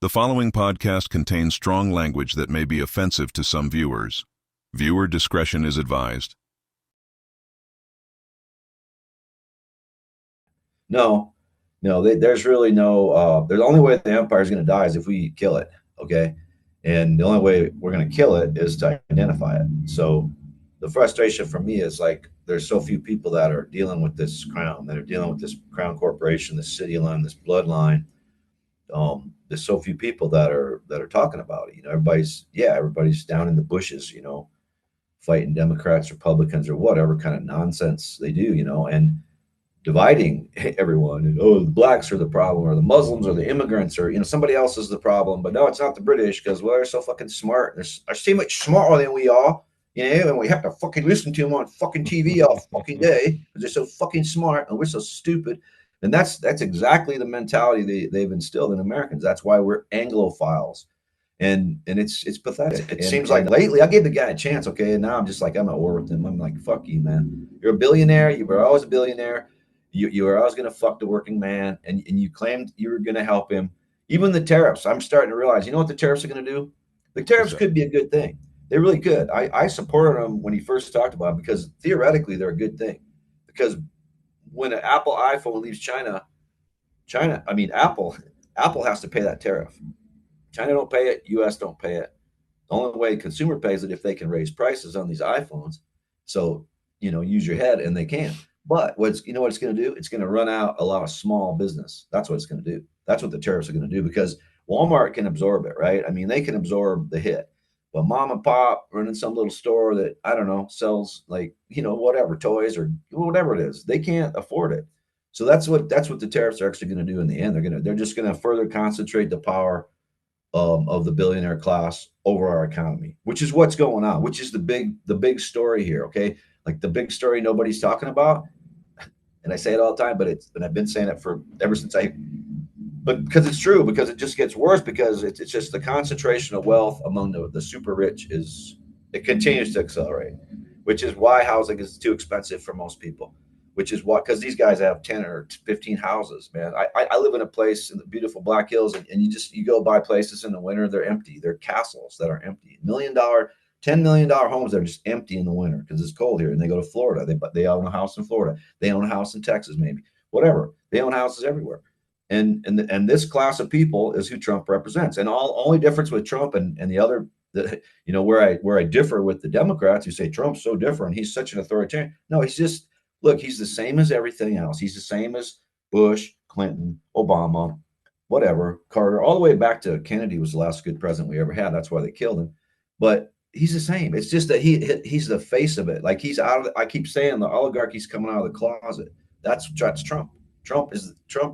The following podcast contains strong language that may be offensive to some viewers. Viewer discretion is advised. No, there's really no, there's the only way the empire is going to die is if we kill it. Okay. And the only way we're going to kill it is to identify it. So the frustration for me is like, there's so few people that are dealing with this crown, that are dealing with this crown corporation, this city line, this bloodline. There's so few people that are talking about it. Everybody's down in the bushes, fighting Democrats, Republicans, or whatever kind of nonsense they do, and dividing everyone. And, the blacks are the problem, or the Muslims, or the immigrants, or somebody else is the problem. But no, it's not the British, because they're so fucking smart. They're so much smarter than we are, and we have to fucking listen to them on fucking TV all fucking day because they're so fucking smart and we're so stupid. And that's exactly the mentality they've instilled in Americans. That's why we're Anglophiles. And it's pathetic. It seems like lately I gave the guy a chance, okay, and now I'm just like, I'm at war with him. I'm like, fuck you, man. You're a billionaire. You were always a billionaire. You were always going to fuck the working man, and you claimed you were going to help him. Even the tariffs, I'm starting to realize, what the tariffs are going to do? The tariffs could be a good thing. They really could. I supported him when he first talked about it because theoretically they're a good thing. Because when an Apple iPhone leaves Apple has to pay that tariff. China don't pay it. U.S. don't pay it. The only way consumer pays it if they can raise prices on these iPhones. So, use your head, and they can. But what it's going to do? It's going to run out a lot of small business. That's what it's going to do. That's what the tariffs are going to do, because Walmart can absorb it, right? I mean, they can absorb the hit. But mom and pop running some little store that, I don't know, sells whatever, toys or whatever it is, they can't afford it. So that's what the tariffs are actually going to do in the end. They're just going to further concentrate the power of the billionaire class over our economy, which is what's going on, which is the big story here. Okay. Like the big story nobody's talking about. And I say it all the time, but I've been saying it but because it's true, because it just gets worse, because it's just the concentration of wealth among the super rich it continues to accelerate, which is why housing is too expensive for most people, which is why, because these guys have 10 or 15 houses, man. I live in a place in the beautiful Black Hills, and you go buy places in the winter, they're empty. They're castles that are empty. $10 million homes that are just empty in the winter because it's cold here. And they go to Florida. They own a house in Florida. They own a house in Texas, maybe. Whatever. They own houses everywhere. And this class of people is who Trump represents. And only difference with Trump and the other, where I differ with the Democrats who say Trump's so different, he's such an authoritarian. No, he's the same as everything else. He's the same as Bush, Clinton, Obama, whatever, Carter, all the way back to Kennedy was the last good president we ever had. That's why they killed him. But he's the same. It's just that he's the face of it. Like he's out of I keep saying the oligarchy's coming out of the closet. That's Trump. Trump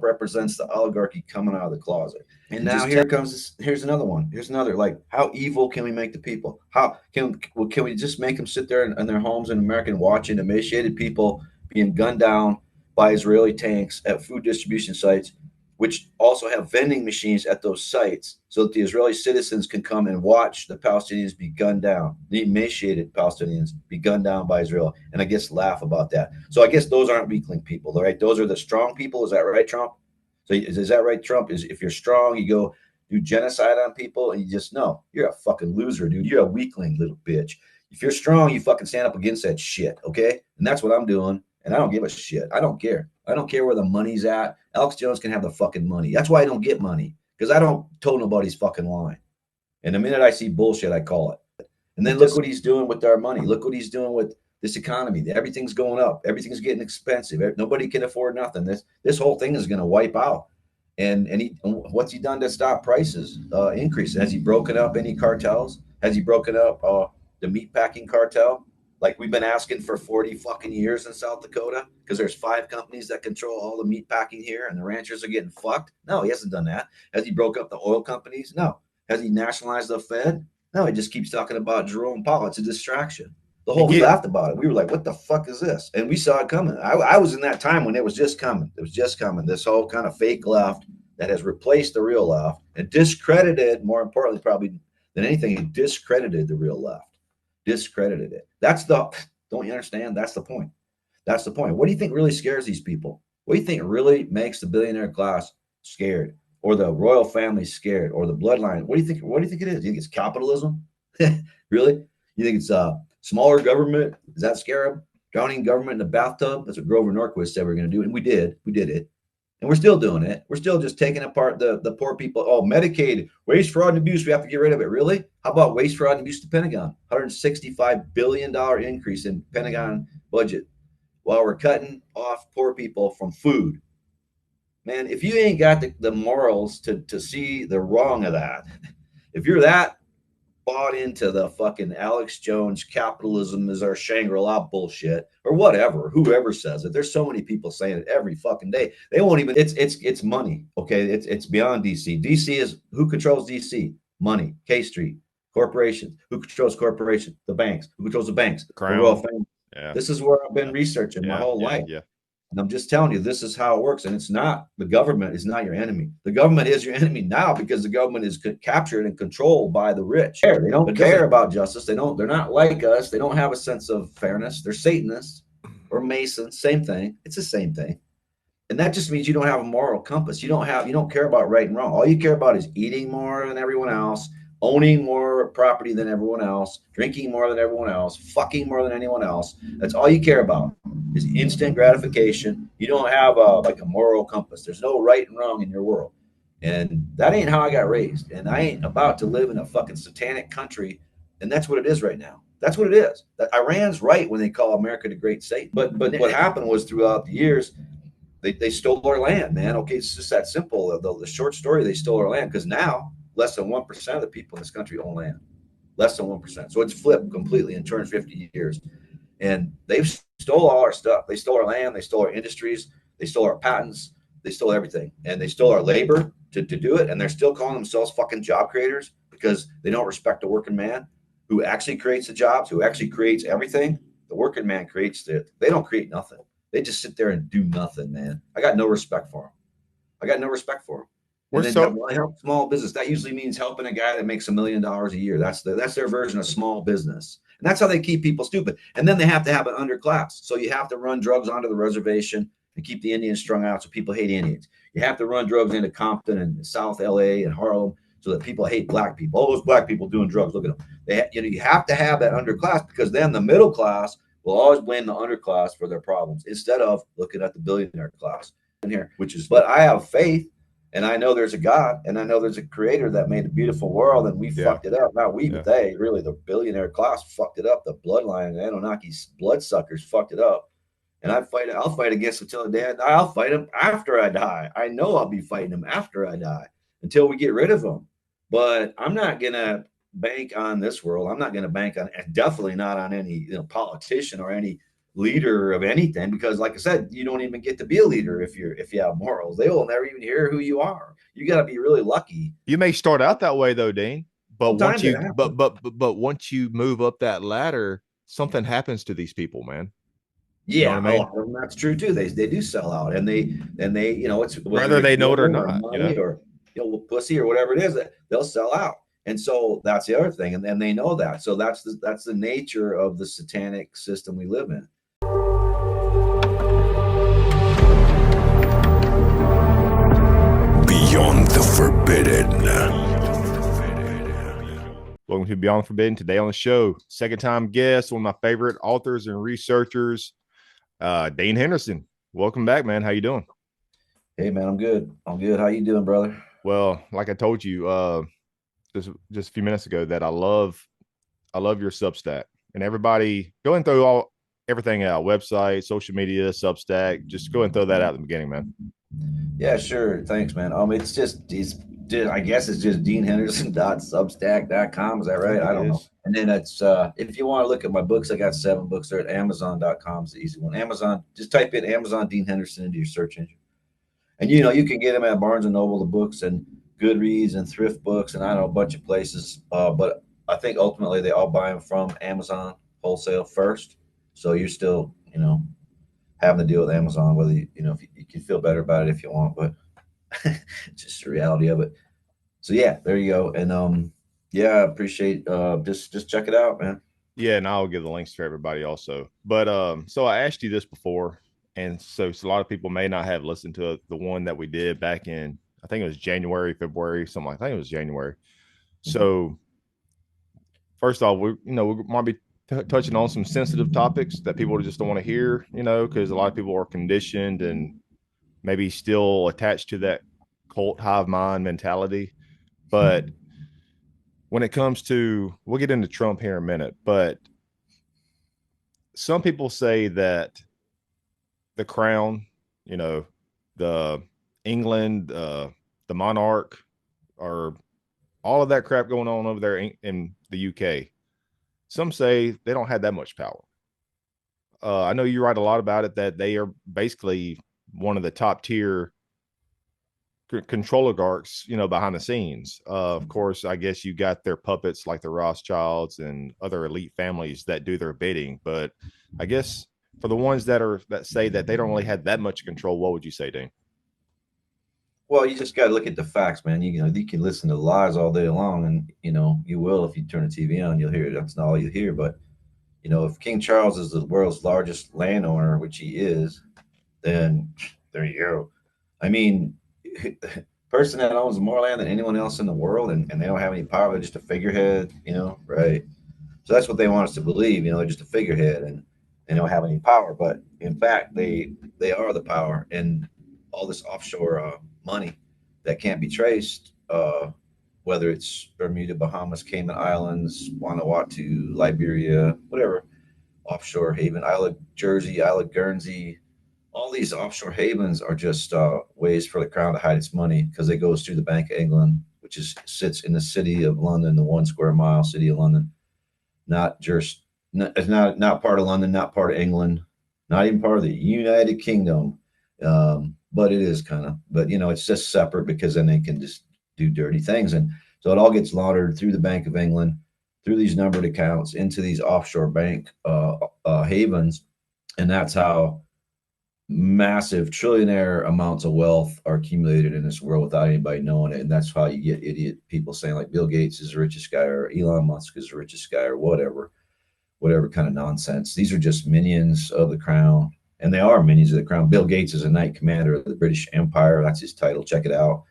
represents the oligarchy coming out of the closet. And now here's another one. Here's another, like, how evil can we make the people? How can we just make them sit there in their homes in America and watching emaciated people being gunned down by Israeli tanks at food distribution sites, which also have vending machines at those sites, so that the Israeli citizens can come and watch the Palestinians be gunned down, the emaciated Palestinians be gunned down by Israel, and I guess laugh about that. So I guess those aren't weakling people, right? Those are the strong people. Is that right, Trump? So is that right, Trump? Is if you're strong, you go do genocide on people, and you just know you're a fucking loser, dude. You're a weakling, little bitch. If you're strong, you fucking stand up against that shit, okay? And that's what I'm doing, and I don't give a shit. I don't care. I don't care where the money's at. Alex Jones can have the fucking money. That's why I don't get money, because I don't toe nobody's fucking line. And the minute I see bullshit, I call it. And then look what he's doing with our money. Look what he's doing with this economy. Everything's going up. Everything's getting expensive. Nobody can afford nothing. This whole thing is going to wipe out. And what's he done to stop prices increasing? Has he broken up any cartels? Has he broken up the meatpacking cartel? Like we've been asking for 40 fucking years in South Dakota, because there's 5 companies that control all the meat packing here, and the ranchers are getting fucked. No, he hasn't done that. Has he broke up the oil companies? No. Has he nationalized the Fed? No, he just keeps talking about Jerome Powell. It's a distraction. The whole we laughed about it. We were like, what the fuck is this? And we saw it coming. I was in that time when it was just coming. It was just coming. This whole kind of fake left that has replaced the real left and discredited, more importantly, probably than anything, it discredited the real left. Discredited it. Don't you understand? That's the point. What do you think really scares these people? What do you think really makes the billionaire class scared? or the royal family's scared, or the bloodline. What do you think? What do you think it is? You think it's capitalism? Really? You think it's smaller government? Does that scare them? Drowning government in the bathtub? That's what Grover Norquist said we are going to do, and we did. We did it, and we're still doing it. We're still just taking apart the poor people. Oh, Medicaid, waste, fraud, and abuse. We have to get rid of it. Really? How about waste, fraud, and abuse to Pentagon? $165 billion increase in Pentagon budget, while we're cutting off poor people from food. Man, if you ain't got the morals to see the wrong of that, if you're that bought into the fucking Alex Jones capitalism is our Shangri-La bullshit, or whatever, whoever says it. There's so many people saying it every fucking day. They won't even, it's money. Okay. It's beyond DC. DC is, who controls DC? Money. K Street, corporations. Who controls corporations? The banks. Who controls the banks? The royal family. Yeah. This is where I've been researching my whole life. Yeah. And I'm just telling you, this is how it works. And it's not, the government is not your enemy. The government is your enemy now because the government is captured and controlled by the rich. They don't care about justice. They're not like us. They don't have a sense of fairness. They're Satanists or Masons. Same thing. It's the same thing. And that just means you don't have a moral compass. You don't care about right and wrong. All you care about is eating more than everyone else, owning more property than everyone else, drinking more than everyone else, fucking more than anyone else. That's all you care about is instant gratification. You don't have like a moral compass. There's no right and wrong in your world. And that ain't how I got raised. And I ain't about to live in a fucking satanic country. And that's what it is right now. That's what it is. That Iran's right when they call America the Great Satan. But what happened was throughout the years, they stole our land, man. Okay, it's just that simple. The short story, they stole our land because now less than 1% of the people in this country own land. Less than 1%. So it's flipped completely in 250 years. And they've stole all our stuff. They stole our land. They stole our industries. They stole our patents. They stole everything. And they stole our labor to do it. And they're still calling themselves fucking job creators because they don't respect the working man who actually creates the jobs, who actually creates everything. The working man creates it. They don't create nothing. They just sit there and do nothing, man. I got no respect for them. I got no respect for them. And then help small business. That usually means helping a guy that makes $1 million a year. That's their version of small business. And that's how they keep people stupid. And then they have to have an underclass. So you have to run drugs onto the reservation and keep the Indians strung out so people hate Indians. You have to run drugs into Compton and South LA and Harlem so that people hate black people. All those black people doing drugs, look at them. You have to have that underclass because then the middle class will always blame the underclass for their problems instead of looking at the billionaire class in here, but I have faith. And I know there's a God, and I know there's a creator that made a beautiful world, and we fucked it up. Not we, but they, really, the billionaire class fucked it up. The bloodline, the Anunnaki bloodsuckers fucked it up. And I'll fight against them until the day I'll fight them after I die. I know I'll be fighting them after I die until we get rid of them. But I'm not going to bank on this world. I'm not going to bank on, and definitely not on any politician or any leader of anything, because like I said, you don't even get to be a leader if you have morals. They will never even hear who you are. You got to be really lucky. You may start out that way though, Dean, but once you move up that ladder, something happens to these people, man. Yeah, you know what I mean? That's true too. They do sell out, and they it's whether they know it or not, money or pussy or whatever it is, they'll sell out. And so that's the other thing, and then they know that. So that's the nature of the satanic system we live in. Beyond the Forbidden. Welcome to Beyond the Forbidden. Today on the show, second time guest, one of my favorite authors and researchers, Dean Henderson. Welcome back, man. How you doing? Hey, man, I'm good. How you doing, brother? Well, like I told you just a few minutes ago, that I love your Substack, and everybody go and throw everything out, website, social media, Substack. Just go and throw that out at the beginning, man. Yeah, sure. Thanks, man. I guess it's just deanhenderson.substack.com. Is that right? I don't know. And then it's if you want to look at my books, I got 7 books there at Amazon.com is the easy one. Amazon, just type in Amazon Dean Henderson into your search engine. And you can get them at Barnes and Noble, the books, and Goodreads and Thrift Books, and I don't know, a bunch of places. But I think ultimately they all buy them from Amazon wholesale first. So you're still, having to deal with Amazon, whether if you can feel better about it if you want, but it's just the reality of it. So yeah, there you go. And I appreciate just check it out, man. Yeah, and I'll give the links to everybody also. But so I asked you this before, and so a lot of people may not have listened to the one that we did back in I think it was January, February, something like that. I think it was January. So first off, we might be touching on some sensitive topics that people just don't want to hear, because a lot of people are conditioned and maybe still attached to that cult hive mind mentality. But when it comes to, we'll get into Trump here in a minute, but some people say that the crown, the England, the monarch, or all of that crap going on over there in the UK. Some say they don't have that much power. I know you write a lot about it, that they are basically one of the top tier control oligarchs, behind the scenes. Of course, I guess you got their puppets like the Rothschilds and other elite families that do their bidding. But I guess for the ones that say that they don't really have that much control, what would you say, Dean? Well, you just got to look at the facts, man. You can listen to lies all day long, and you will if you turn the TV on, you'll hear it. That's not all you hear, but if King Charles is the world's largest landowner, which he is, then there you go. I mean, person that owns more land than anyone else in the world, and they don't have any power, they're just a figurehead, right? So that's what they want us to believe, they're just a figurehead and they don't have any power. But in fact, they are the power, and all this offshore money that can't be traced, whether it's Bermuda, Bahamas, Cayman Islands, Vanuatu, Liberia, whatever, offshore haven, Isle of Jersey, Isle of Guernsey, all these offshore havens are just ways for the crown to hide its money, because it goes through the Bank of England, which sits in the city of London, the 1 square mile city of London. It's not part of London, not part of England, not even part of the United Kingdom. But it is kind of, but it's just separate, because then they can just do dirty things. And so it all gets laundered through the Bank of England, through these numbered accounts, into these offshore bank havens. And that's how massive trillionaire amounts of wealth are accumulated in this world without anybody knowing it. And that's how you get idiot people saying like Bill Gates is the richest guy, or Elon Musk is the richest guy, or whatever kind of nonsense. These are just minions of the crown, and they are minions of the crown. Bill Gates is a knight commander of the British Empire. That's his title. Check it out.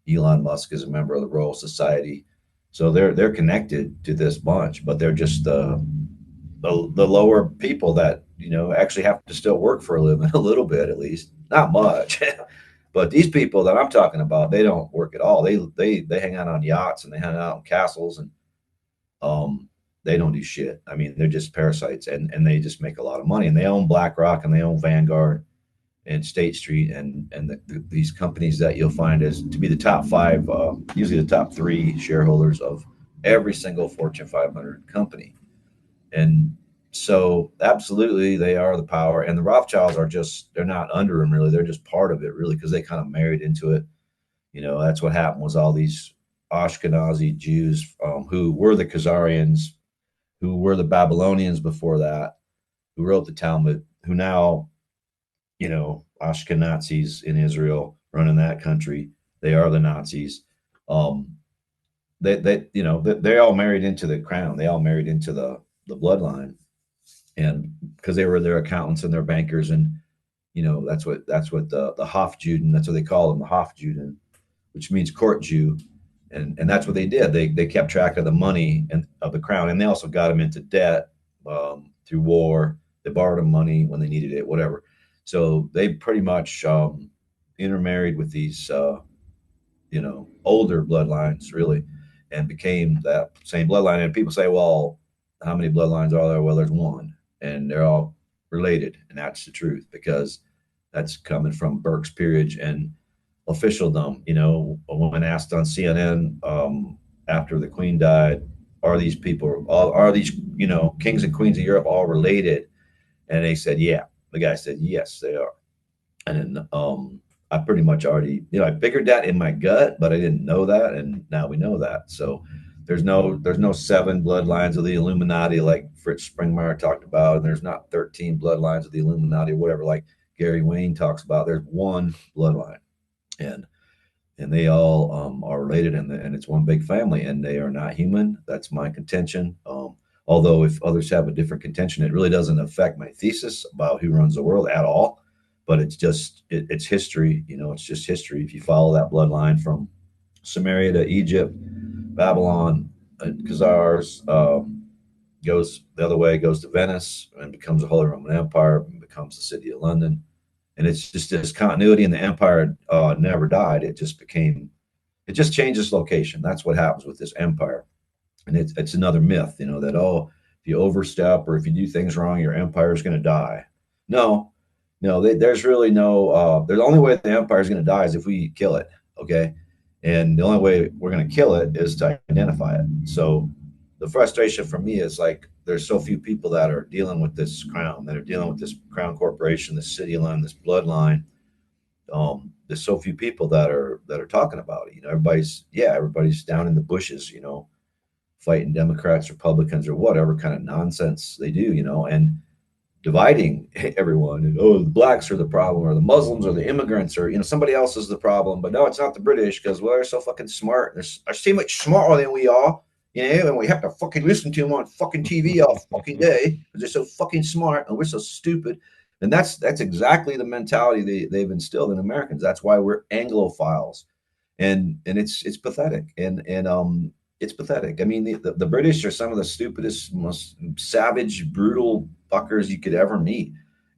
Elon Musk is a member of the Royal Society. So they're connected to this bunch, but they're just the lower people that actually have to still work for a living, a little bit at least, not much. But these people that I'm talking about, they don't work at all. They hang out on yachts, and they hang out in castles, and they don't do shit. I mean, they're just parasites, and they just make a lot of money. And they own BlackRock, and they own Vanguard and State Street, and these companies that you'll find is to be the top 5, usually the top 3 shareholders of every single Fortune 500 company. And so absolutely they are the power, and the Rothschilds they're not under them really. They're just part of it really, because they kind of married into it. That's what happened, was all these Ashkenazi Jews, who were the Khazarians, who were the Babylonians before that, who wrote the Talmud, who now, Ashkenazis in Israel running that country. They are the Nazis. They all married into the crown. They all married into the bloodline, and because they were their accountants and their bankers, and that's what the Hofjuden, that's what they call them, the Hofjuden, which means court Jew. And that's what they did. They kept track of the money and of the crown, and they also got them into debt through war. They borrowed them money when they needed it, whatever. So they pretty much intermarried with these older bloodlines really, and became that same bloodline. And people say, well, how many bloodlines are there? Well, there's one, and they're all related, and that's the truth, because that's coming from Burke's peerage and officialdom. When asked on CNN after the Queen died, are these kings and queens of Europe all related? And they said, yeah. The guy said, yes, they are. And then I pretty much already, I figured that in my gut, but I didn't know that, and now we know that. So there's no 7 bloodlines of the Illuminati like Fritz Springmeier talked about, and there's not 13 bloodlines of the Illuminati or whatever like Gary Wayne talks about. There's one bloodline, and they all are related, and it's one big family, and they are not human. That's my contention. Although if others have a different contention, it really doesn't affect my thesis about who runs the world at all, but it's just it's history. You know, it's just history. If you follow that bloodline from Sumeria to Egypt, Babylon, Khazars, goes the other way, goes to Venice and becomes a Holy Roman Empire, and becomes the city of London. And it's just this continuity, and the empire never died. It just became, it just changes location. That's what happens with this empire. And it's another myth, you know, that, oh, if you overstep or if you do things wrong, your empire is going to die. No, no, there's really no, the only way the empire is going to die is if we kill it. Okay. And the only way we're going to kill it is to identify it. So the frustration for me is like, there's so few people that are dealing with this crown, that are dealing with this crown corporation, this city line, this bloodline. There's so few people that are talking about it. You know, everybody's down in the bushes, you know, fighting Democrats, Republicans, or whatever kind of nonsense they do, you know, and dividing everyone. And, oh, the blacks are the problem, or the Muslims, or the immigrants, or, you know, somebody else is the problem. But no, it's not the British, because, well, they're so fucking smart. They're so much smarter than we are, you know, and we have to fucking listen to them on fucking TV all fucking day because they're so fucking smart and we're so stupid. And that's exactly the mentality they've instilled in Americans. That's why we're Anglophiles, and it's pathetic. And it's pathetic. I mean, the British are some of the stupidest, most savage, brutal fuckers you could ever meet.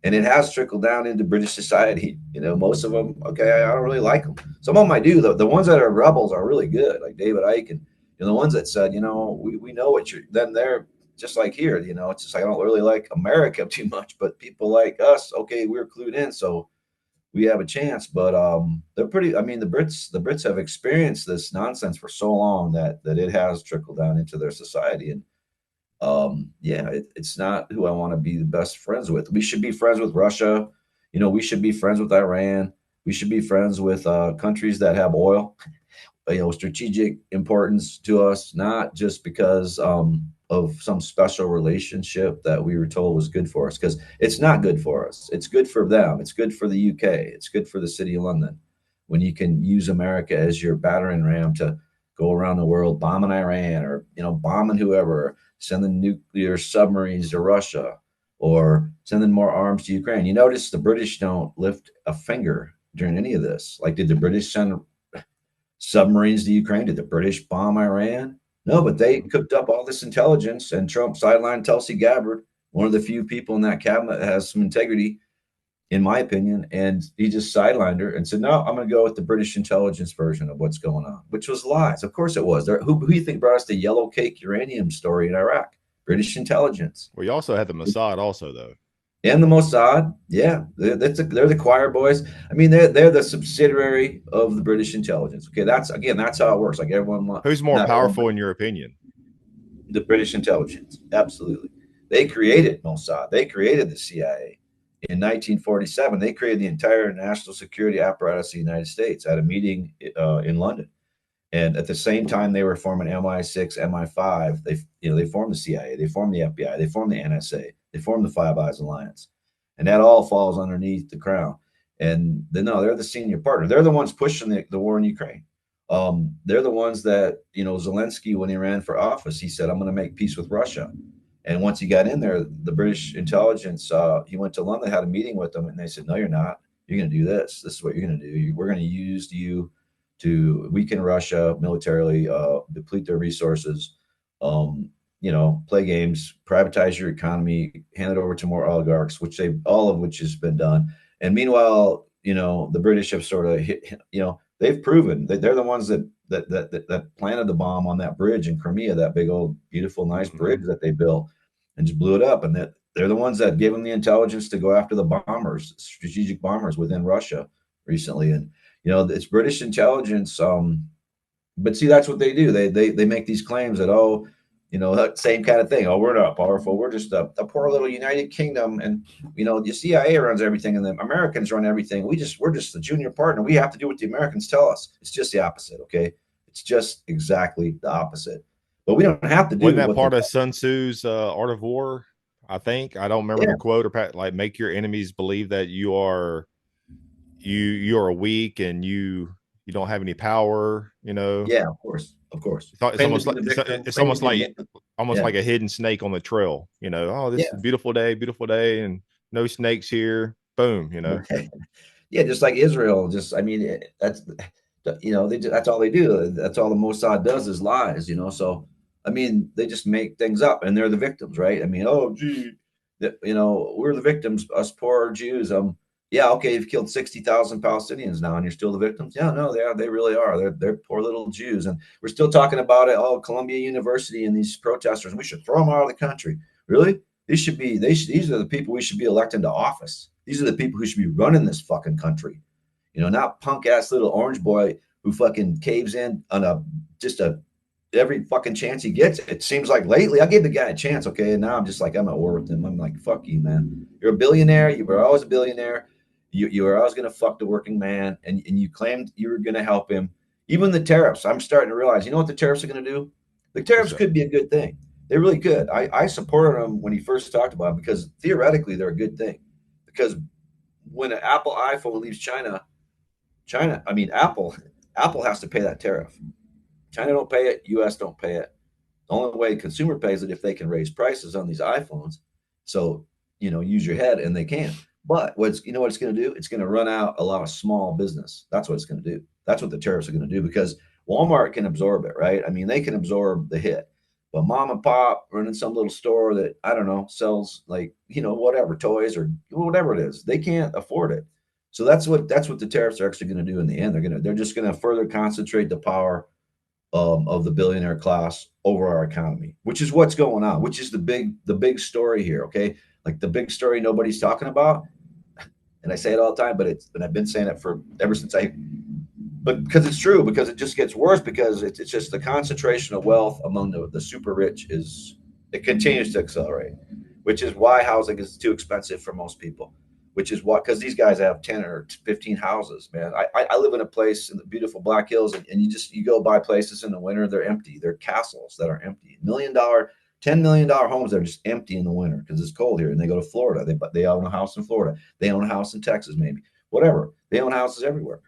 And it has trickled down into British society. You know, most of them, okay, I don't really like them. Some of them I do. The ones that are rebels are really good, like David Icke. And, you know, the ones that said, you know, we know what you're, then they're just like here, you know, it's just like, I don't really like America too much, but people like us, okay, we're clued in. So we have a chance. But they're pretty, I mean, the Brits have experienced this nonsense for so long that it has trickled down into their society. And yeah, it's not who I want to be the best friends with. We should be friends with Russia. You know, we should be friends with Iran. We should be friends with countries that have oil, you know, strategic importance to us, not just because of some special relationship that we were told was good for us, because it's not good for us. It's good for them. It's good for the UK. It's good for the city of London. When you can use America as your battering ram to go around the world bombing Iran, or, you know, bombing whoever, sending nuclear submarines to Russia, or sending more arms to Ukraine. You notice the British don't lift a finger during any of this. Like, did the British send submarines to Ukraine? Did the British bomb Iran? No, but they cooked up all this intelligence, and Trump sidelined Tulsi Gabbard, one of the few people in that cabinet that has some integrity, in my opinion. And he just sidelined her and said, no, I'm going to go with the British intelligence version of what's going on, which was lies. Of course it was. Who do you think brought us the yellow cake uranium story in Iraq? British intelligence. Well, you also had the Mossad also, though. And the Mossad, yeah, they're the choir boys. I mean, they're the subsidiary of the British intelligence. Okay, that's how it works. Like, everyone, who's more powerful in your opinion? The British intelligence, absolutely. They created Mossad. They created the CIA in 1947. They created the entire national security apparatus of the United States at a meeting in London. And at the same time, they were forming MI6, MI5. They formed the CIA, they formed the FBI, they formed the NSA, they formed the Five Eyes Alliance, and that all falls underneath the crown. And they're the senior partner. They're the ones pushing the war in Ukraine. They're the ones that, you know, Zelensky, when he ran for office, he said, I'm going to make peace with Russia. And once he got in there, the British intelligence, he went to London, had a meeting with them, and they said, no, you're not. You're going to do this. This is what you're going to do. We're going to use you to weaken Russia militarily, deplete their resources, you know, play games, privatize your economy, hand it over to more oligarchs, all of which has been done. And meanwhile, you know, the British have sort of you know, they've proven that they're the ones that planted the bomb on that bridge in Crimea, that big old beautiful nice bridge that they built, and just blew it up. And that they're the ones that gave them the intelligence to go after the bombers, strategic bombers within Russia recently. And, you know, it's British intelligence. But see, that's what they do. They make these claims that, oh, you know, that same kind of thing. Oh, we're not powerful. We're just a poor little United Kingdom. And, you know, the CIA runs everything and the Americans run everything. We're just the junior partner. We have to do what the Americans tell us. It's just the opposite. Okay. It's just exactly the opposite. But we don't have to do. Wasn't that part of Sun Tzu's Art of War? I think, I don't remember the quote, or like, make your enemies believe that you are weak and you don't have any power, you know? Yeah, of course. It's almost like a hidden snake on the trail, you know? Oh, this is a beautiful day, and no snakes here. boom, you know. Yeah, just like Israel. Just I mean, that's that's all they do. That's all the Mossad does is lies. So I mean, they just make things up, and they're the victims, right? I mean, oh gee, we're the victims, us poor Jews. Yeah, okay, you've killed 60,000 Palestinians now, and you're still the victims. Yeah, no, they really are. They're poor little Jews, and we're still talking about it. Oh, Columbia University and these protesters, we should throw them out of the country. Really? These are the people we should be electing to office. These are the people who should be running this fucking country. Not punk ass little orange boy who fucking caves in on every fucking chance he gets. It seems like lately I gave the guy a chance, okay, and now I'm just like I'm at war with him. I'm like, fuck you, man. You're a billionaire. You were always a billionaire. You were always gonna fuck the working man, and you claimed you were gonna help him. Even the tariffs, I'm starting to realize. You know what the tariffs are gonna do? The tariffs could be a good thing. They really could. I supported him when he first talked about it because theoretically they're a good thing. Because when an Apple iPhone leaves China, Apple has to pay that tariff. China don't pay it. U.S. don't pay it. The only way consumer pays it if they can raise prices on these iPhones. So use your head, and they can. But what it's going to do? It's going to run out a lot of small business. That's what it's going to do. That's what the tariffs are going to do because Walmart can absorb it, right? I mean, they can absorb the hit. But mom and pop running some little store that I don't know sells whatever toys or whatever it is, they can't afford it. So that's what the tariffs are actually going to do in the end. They're just going to further concentrate the power of the billionaire class over our economy, which is what's going on, which is the big story here. Okay, like the big story nobody's talking about, and I say it all the time, but I've been saying it for ever since but because it's true, because it just gets worse, because it's just the concentration of wealth among the super rich it continues to accelerate, which is why housing is too expensive for most people, which is what, because these guys have 10 or 15 houses, man. I live in a place in the beautiful Black Hills, and you go buy places in the winter, they're empty. They're castles that are empty. $10 million homes that are just empty in the winter because it's cold here, and they go to Florida. They own a house in Florida. They own a house in Texas, maybe, whatever. They own houses everywhere.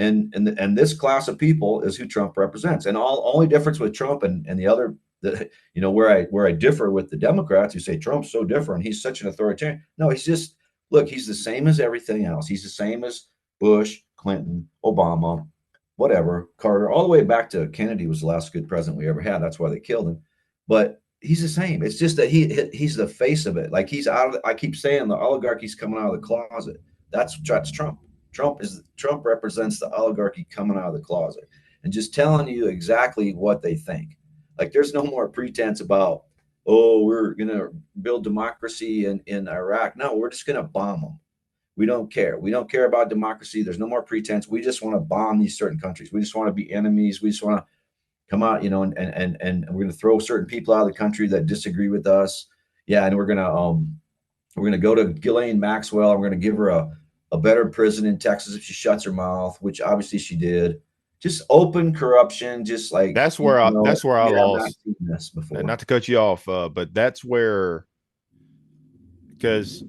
And this class of people is who Trump represents. And only difference with Trump and the other, where I differ with the Democrats who say Trump's so different, he's such an authoritarian. No, he's the same as everything else. He's the same as Bush, Clinton, Obama, whatever, Carter, all the way back to Kennedy was the last good president we ever had. That's why they killed him. But he's the same. It's just that he's the face of it. Like he's out of I keep saying the oligarchy's coming out of the closet. That's Trump. Trump represents the oligarchy coming out of the closet and just telling you exactly what they think. Like there's no more pretense about, oh, we're going to build democracy in Iraq. No, we're just going to bomb them. We don't care. We don't care about democracy. There's no more pretense. We just want to bomb these certain countries. We just want to be enemies. We just want to come out, and we're going to throw certain people out of the country that disagree with us. Yeah, and we're going to go to Ghislaine Maxwell. And we're going to give her a better prison in Texas if she shuts her mouth, which obviously she did. Just open corruption, just like that's where I lost. Not seen this before. Not to cut you off, but that's where, because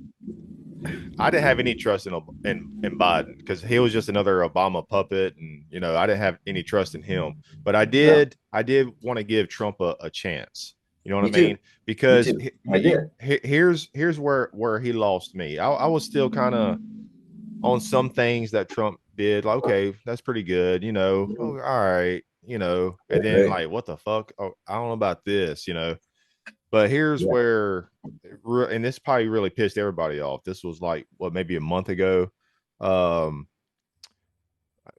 I didn't have any trust in Biden because he was just another Obama puppet, and I didn't have any trust in him. But I did want to give Trump a chance. You know what I mean? Because here's where he lost me. I was still kind of on some things that Trump did, like, okay, that's pretty good, oh, all right, and then like, what the fuck? Oh, I don't know about this, but here's where, and this probably really pissed everybody off. This was like, maybe a month ago.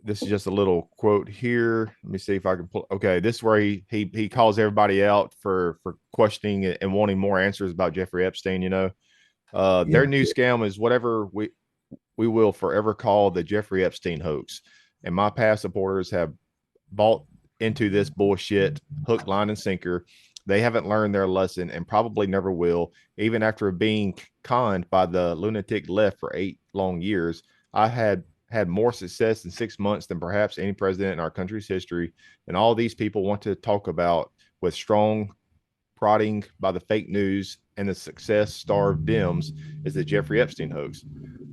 This is just a little quote here. Let me see if I can pull. Okay, this is where he calls everybody out for questioning and wanting more answers about Jeffrey Epstein. Their new scam is whatever we will forever call the Jeffrey Epstein hoax. And my past supporters have bought into this bullshit hook, line, and sinker. They haven't learned their lesson and probably never will. Even after being conned by the lunatic left for 8 long years, I had more success in 6 months than perhaps any president in our country's history. And all these people want to talk about with strong prodding by the fake news and the success-starved Dems is the Jeffrey Epstein hoax.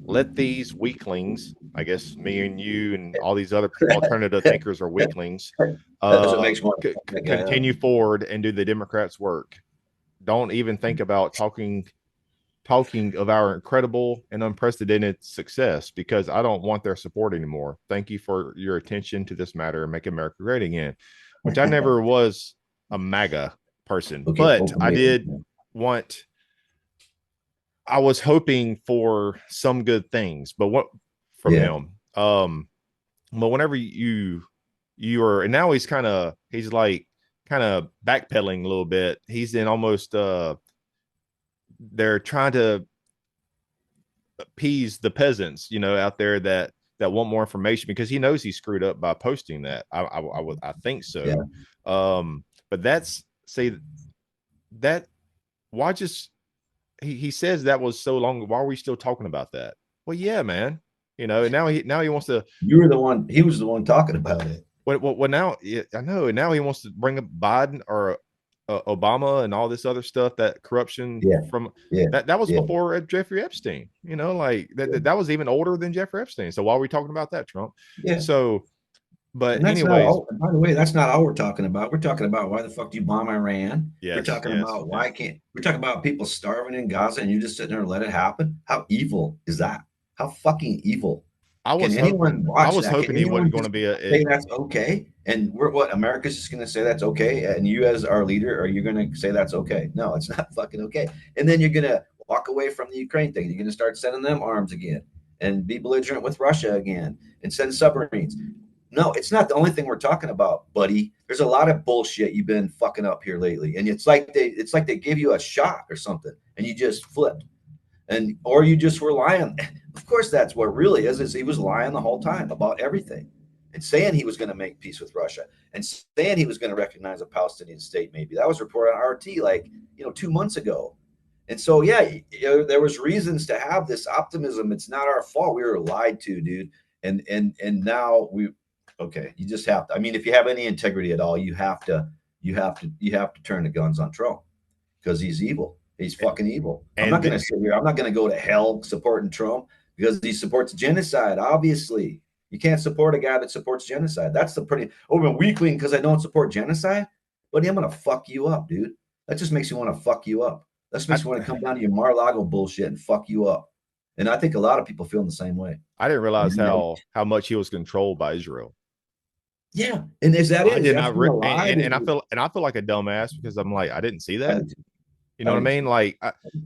Let these weaklings, I guess me and you and all these other alternative thinkers are weaklings, continue forward and do the Democrats' work. Don't even think about talking talking of our incredible and unprecedented success because I don't want their support anymore. Thank you for your attention to this matter and make America great again, which I never was a MAGA person, Okay, but I did want, I was hoping for some good things, but what from him. But whenever you are, and now he's like kind of backpedaling a little bit. He's in almost they're trying to appease the peasants, out there that want more information because he knows he screwed up by posting that. I think so. Yeah. But that's that. Why just he says that was so long. Why are we still talking about that? Well, yeah, man. And now he wants to. You were the one. He was the one talking about it. Well, now I know, and now he wants to bring up Biden or Obama and all this other stuff, that corruption from that was before Jeffrey Epstein. Like that was even older than Jeffrey Epstein. So why are we talking about that, Trump? Yeah. So, but anyways, by the way, that's not all we're talking about. We're talking about why the fuck do you bomb Iran? We're talking about we're talking about people starving in Gaza and you just sitting there and let it happen. How evil is that? How fucking evil? I was hoping he wasn't going to be say that's okay. And America's just going to say that's okay. And you as our leader, are you going to say that's okay? No, it's not fucking okay. And then you're going to walk away from the Ukraine thing. You're going to start sending them arms again and be belligerent with Russia again and send submarines. No, it's not the only thing we're talking about, buddy. There's a lot of bullshit you've been fucking up here lately. And it's like they give you a shot or something and you just flipped. Or you just were lying. Of course, that's what really is he was lying the whole time about everything and saying he was going to make peace with Russia and saying he was going to recognize a Palestinian state. Maybe that was reported on RT 2 months ago. And so, there was reasons to have this optimism. It's not our fault. We were lied to, dude. And now you just have to, if you have any integrity at all, you have to turn the guns on Trump because he's evil. He's fucking evil. I'm not going to sit here. I'm not going to go to hell supporting Trump because he supports genocide. Obviously, you can't support a guy that supports genocide. That's the pretty weakling because I don't support genocide. But I'm going to fuck you up, dude. That just makes me want to fuck you up. That just makes me want to come down to your Mar-a-Lago bullshit and fuck you up. And I think a lot of people feel the same way. I didn't realize how much he was controlled by Israel. Yeah, and is that it? I did not. And I feel like a dumbass because I'm like, I didn't see that. You know what I mean? Like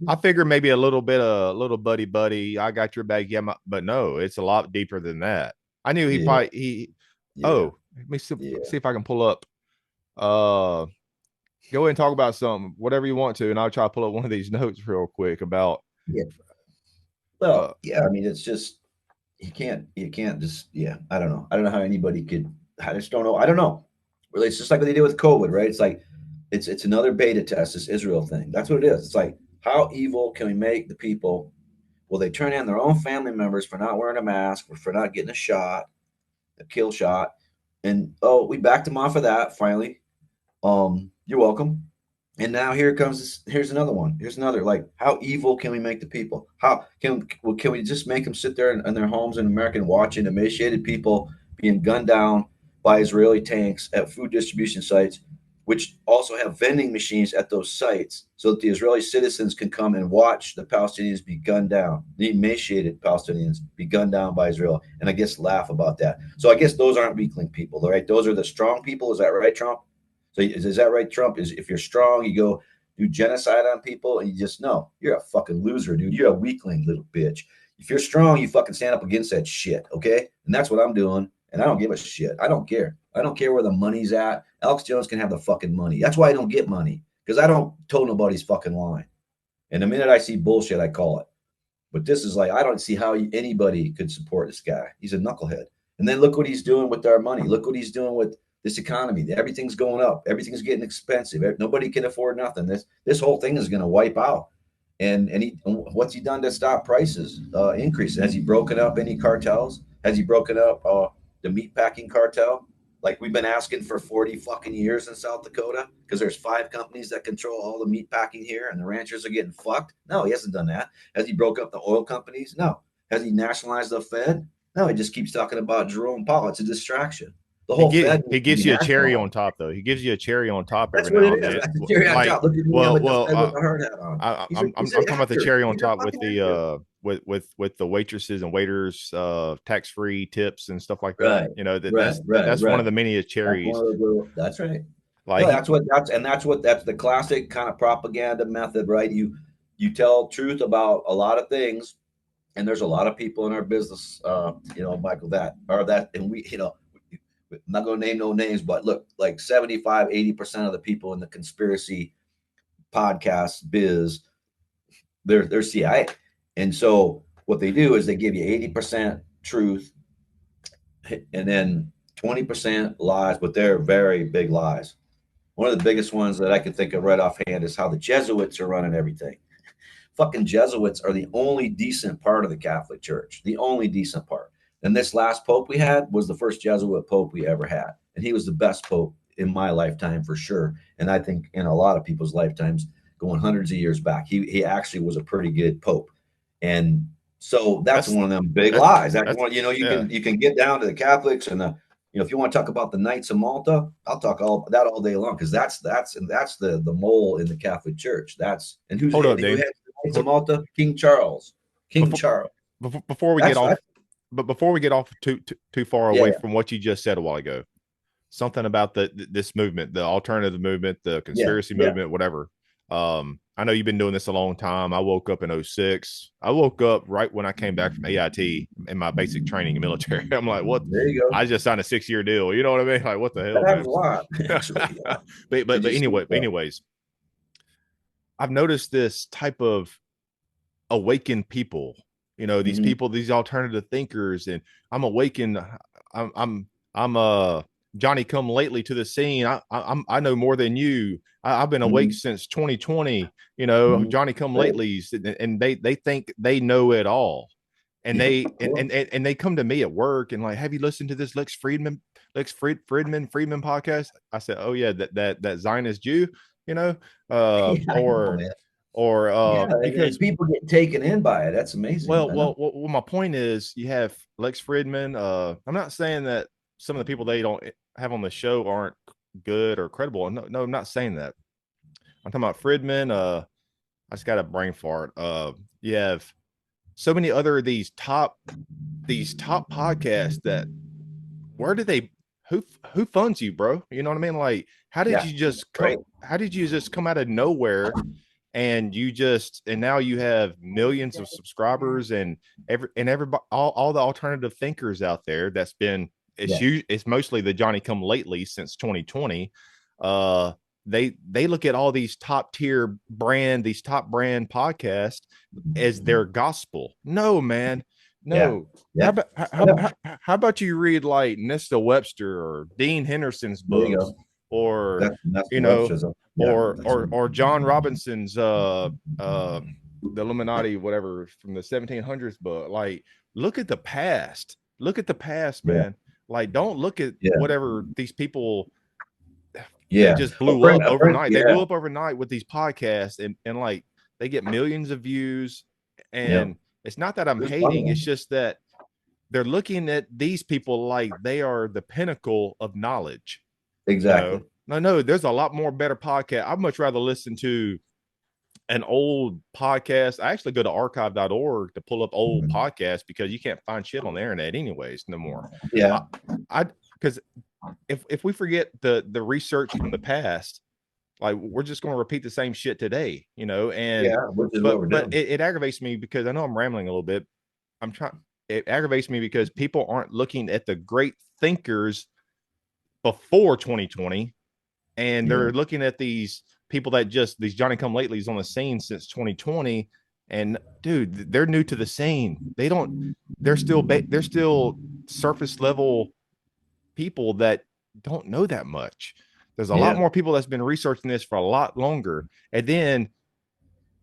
I figured maybe a little buddy. I got your back. Yeah, but no, it's a lot deeper than that. I knew let me see if I can pull up. Go ahead and talk about something, whatever you want to, and I'll try to pull up one of these notes real quick about. Yeah. Well, it's just you can't just I don't know how anybody could. I just don't know. I don't know. Really, it's just like what they did with COVID, right? It's like. It's another beta test, this Israel thing. That's what it is. It's like, how evil can we make the people? Will they turn in their own family members for not wearing a mask or for not getting a kill shot? And we backed them off of that finally. You're welcome. And now here's another one. Here's another, like, how evil can we make the people? How can we just make them sit there in their homes in America and watching emaciated people being gunned down by Israeli tanks at food distribution sites, which also have vending machines at those sites so that the Israeli citizens can come and watch the Palestinians be gunned down, the emaciated Palestinians be gunned down by Israel, and I guess laugh about that. So I guess those aren't weakling people, right? Those are the strong people. Is that right, Trump? So is that right, Trump? Is if you're strong, you go do genocide on people and you just know you're a fucking loser, dude. You're a weakling, little bitch. If you're strong, you fucking stand up against that shit, okay? And that's what I'm doing, and I don't give a shit. I don't care. I don't care where the money's at. Alex Jones can have the fucking money. That's why I don't get money, because I don't toe nobody's fucking line. And the minute I see bullshit, I call it. But this is like, I don't see how anybody could support this guy. He's a knucklehead. And then look what he's doing with our money. Look what he's doing with this economy. Everything's going up. Everything's getting expensive. Nobody can afford nothing. This whole thing is going to wipe out. And what's he done to stop prices increase? Has he broken up any cartels? Has he broken up the meatpacking cartel? Like we've been asking for 40 fucking years in South Dakota, because there's 5 companies that control all the meat packing here and the ranchers are getting fucked. No, he hasn't done that. Has he broke up the oil companies? No. Has he nationalized the Fed? No, he just keeps talking about Jerome Powell. It's a distraction. The whole Fed. He gives you a cherry on top, though. He gives you a cherry on top That's every what now it and is. then. That's the cherry on top. Look at me. I'm at the Fed with a hard hat on. I'm talking about the cherry on top with the with the waitresses and waiters tax-free tips and stuff like that. Right. You know, Right. that's one of the many cherries. That's right. Like No, that's the classic kind of propaganda method, right? You tell truth about a lot of things, and there's a lot of people in our business, Michael, and we, I'm not going to name no names, but look, like 75-80% of the people in the conspiracy podcast biz, they're CIA. And so what they do is they give you 80% truth and then 20% lies, but they're very big lies. One of the biggest ones that I can think of right offhand is how the Jesuits are running everything. Fucking Jesuits are the only decent part of the Catholic Church, the only decent part. And this last pope we had was the first Jesuit pope we ever had. And he was the best pope in my lifetime for sure. And I think in a lot of people's lifetimes going hundreds of years back, he actually was a pretty good pope. And so that's one of them big lies. That's one, you can get down to the Catholics and if you want to talk about the Knights of Malta, I'll talk all day long because that's the mole in the Catholic Church. And who's hold up, who Dave. had the Knights of Malta? King Charles. Charles. Before we get off too far away from what you just said a while ago, something about this movement, the alternative movement, the conspiracy movement, whatever. I know you've been doing this a long time. I woke up in 2006. I woke up right when I came back from AIT in my basic training in military. I'm like, what? There you go. I just signed a 6-year deal. You know what I mean? Like, what the hell? That happens a lot. Actually, but anyways, I've noticed this type of awakened people. These people, these alternative thinkers, and I'm awakened. I'm Johnny come lately to the scene. I know more than you. I've been awake since 2020. Johnny come latelys, and they think they know it all, and they and they come to me at work and like, have you listened to this Lex Friedman podcast? I said, oh yeah, that Zionist Jew, because people get taken in by it. That's amazing. Well, my point is, you have Lex Friedman. I'm not saying that some of the people they don't have on the show aren't good or credible. No, I'm not saying that. I'm talking about Friedman. I just got a brain fart. You have so many other these top podcasts that who funds you, bro? You know what I mean? Like, how did you just come out of nowhere and now you have millions of subscribers and everybody, all the alternative thinkers out there that's been it's mostly the Johnny come lately since 2020. They look at all these top brand podcasts as their gospel. No, man. No. Yeah. How about you read like Nesta Webster or Dean Henderson's books, or or John Robinson's the Illuminati, whatever, from the 1700s book. Like, look at the past. Man. Like, don't look at whatever these people just blew up overnight. They blew up overnight with these podcasts, and like they get millions of views. And it's not that I'm hating, it's just that they're looking at these people like they are the pinnacle of knowledge. Exactly. No, there's a lot more better podcast. I'd much rather listen to an old podcast. I actually go to archive.org to pull up old podcasts because you can't find shit on the internet anyways no more. Because if we forget the research from the past, like, we're just going to repeat the same shit today, but it aggravates me because I know I'm rambling a little bit. It aggravates me because people aren't looking at the great thinkers before 2020, and they're looking at these people that these Johnny come latelys on the scene since 2020. And dude, they're new to the scene. They're still surface level people that don't know that much. There's a lot more people that's been researching this for a lot longer, and then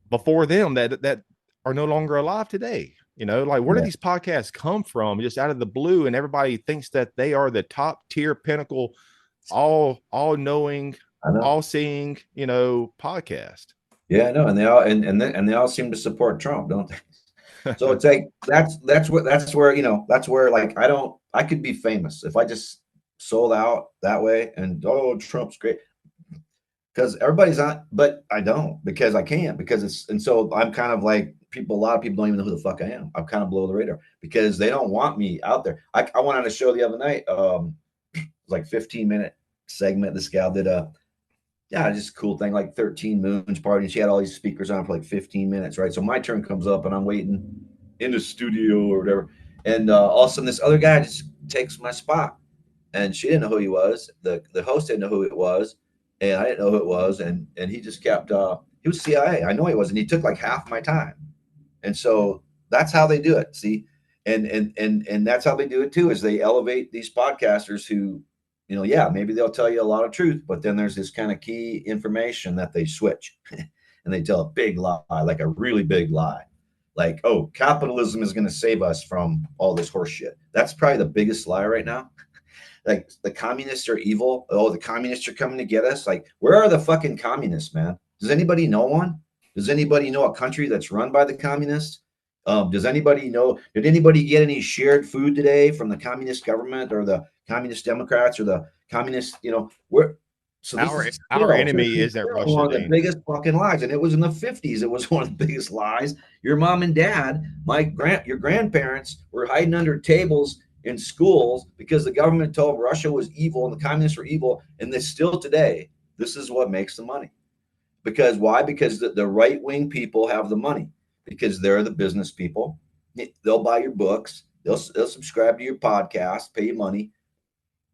before them that are no longer alive today. Like, where do these podcasts come from just out of the blue, and everybody thinks that they are the top tier pinnacle, all knowing, all seeing, podcast. Yeah, I know, and they all seem to support Trump, don't they? So it's like that's where like I could be famous if I just sold out that way, and oh, Trump's great because everybody's on, but I don't because I can't because it's, and so I'm kind of like people. A lot of people don't even know who the fuck I am. I'm kind of below the radar because they don't want me out there. I went on a show the other night, like 15-minute segment. This gal did a, yeah, just a cool thing, like 13 Moons party. And she had all these speakers on for like 15 minutes, right? So my turn comes up and I'm waiting in the studio or whatever. And all of a sudden, this other guy just takes my spot. And she didn't know who he was. The host didn't know who it was. And I didn't know who it was. And he just kept, he was CIA. I know he was. And he took like half my time. And so that's how they do it. See? And that's how they do it too, is they elevate these podcasters who, you know, yeah, maybe they'll tell you a lot of truth, but then there's this kind of key information that they switch and they tell a big lie, like a really big lie. Like, oh, capitalism is going to save us from all this horse shit. That's probably the biggest lie right now. Like the communists are evil. Oh, the communists are coming to get us. Like, where are the fucking communists, man? Does anybody know one? Does anybody know a country that's run by the communists? Does anybody know? Did anybody get any shared food today from the communist government or the communist Democrats or the communist? You know, where? So this our enemy isn't Russia. One of the biggest fucking lies, and it was in the 50s. It was one of the biggest lies. Your mom and dad, your grandparents were hiding under tables in schools because the government told Russia was evil and the communists were evil, and this still today. This is what makes the money. Because why? Because the right wing people have the money. Because they're the business people. They'll buy your books. They'll subscribe to your podcast, pay you money.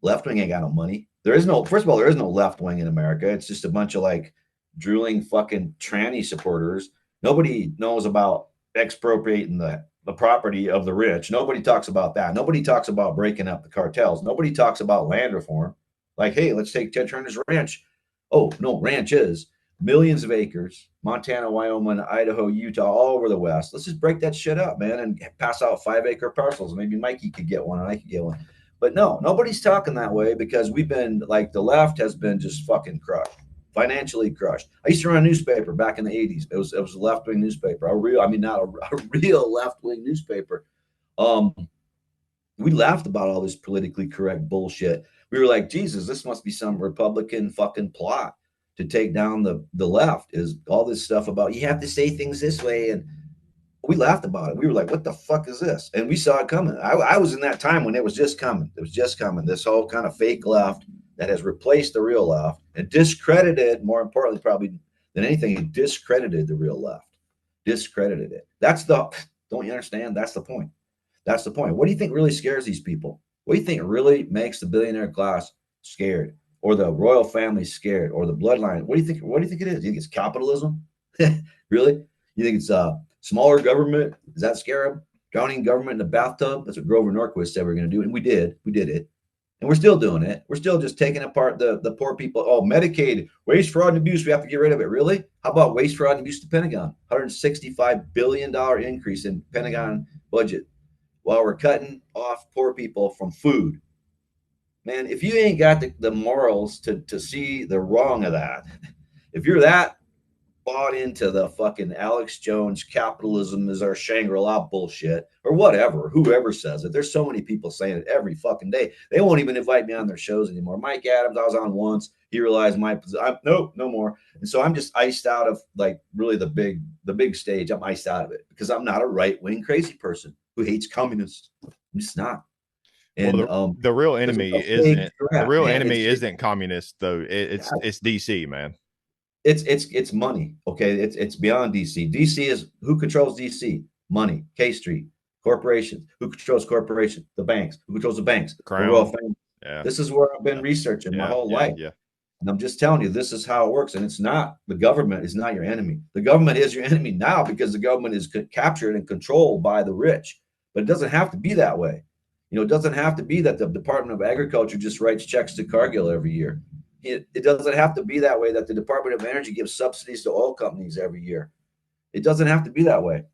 Left wing ain't got no money. There is no, first of all, there is no left wing in America. It's just a bunch of like drooling fucking tranny supporters. Nobody knows about expropriating the property of the rich. Nobody talks about that. Nobody talks about breaking up the cartels. Nobody talks about land reform. Like, hey, let's take Ted Turner's ranch. Oh, no, ranches. Millions of acres, Montana, Wyoming, Idaho, Utah, all over the West. Let's just break that shit up, man, and pass out 5-acre parcels. Maybe Mikey could get one and I could get one. But no, nobody's talking that way because we've been like the left has been just fucking crushed, financially crushed. I used to run a newspaper back in the 80s. It was a left-wing newspaper, not a real left-wing newspaper. We laughed about all this politically correct bullshit. We were like, Jesus, this must be some Republican fucking plot to take down the left, is all this stuff about you have to say things this way. And we laughed about it. We were like, what the fuck is this? And we saw it coming. I was in that time when it was just coming. It was just coming. This whole kind of fake left that has replaced the real left and discredited, more importantly, probably than anything, it discredited the real left. Discredited it. Don't you understand? That's the point. That's the point. What do you think really scares these people? What do you think really makes the billionaire class scared? Or the royal family scared, or the bloodline? What do you think? What do you think it is? You think it's capitalism? Really? You think it's smaller government? Does that scare them? Drowning government in the bathtub? That's what Grover Norquist said we're going to do, and we did. We did it, and we're still doing it. We're still just taking apart the poor people. Oh, Medicaid, waste, fraud, and abuse. We have to get rid of it. Really? How about waste, fraud, and abuse to Pentagon? $165 billion increase in Pentagon budget, while we're cutting off poor people from food. Man, if you ain't got the morals to see the wrong of that, if you're that bought into the fucking Alex Jones capitalism is our Shangri-La bullshit or whatever, whoever says it, there's so many people saying it every fucking day. They won't even invite me on their shows anymore. Mike Adams, I was on once. He realized my position. Nope, no more. And so I'm just iced out of like really the big stage. I'm iced out of it because I'm not a right-wing crazy person who hates communists. I'm just not. And well, the real enemy isn't communist though. It's DC, man. It's money. Okay, it's beyond DC. DC is who controls DC? Money. K Street, corporations. Who controls corporations? The banks. Who controls the banks? The royal family. Yeah. This is where I've been researching my whole life. Yeah. And I'm just telling you, this is how it works. And it's not, the government is not your enemy. The government is your enemy now because the government is captured and controlled by the rich. But it doesn't have to be that way. You know, it doesn't have to be that the Department of Agriculture just writes checks to Cargill every year. It doesn't have to be that way that the Department of Energy gives subsidies to oil companies every year. It doesn't have to be that way,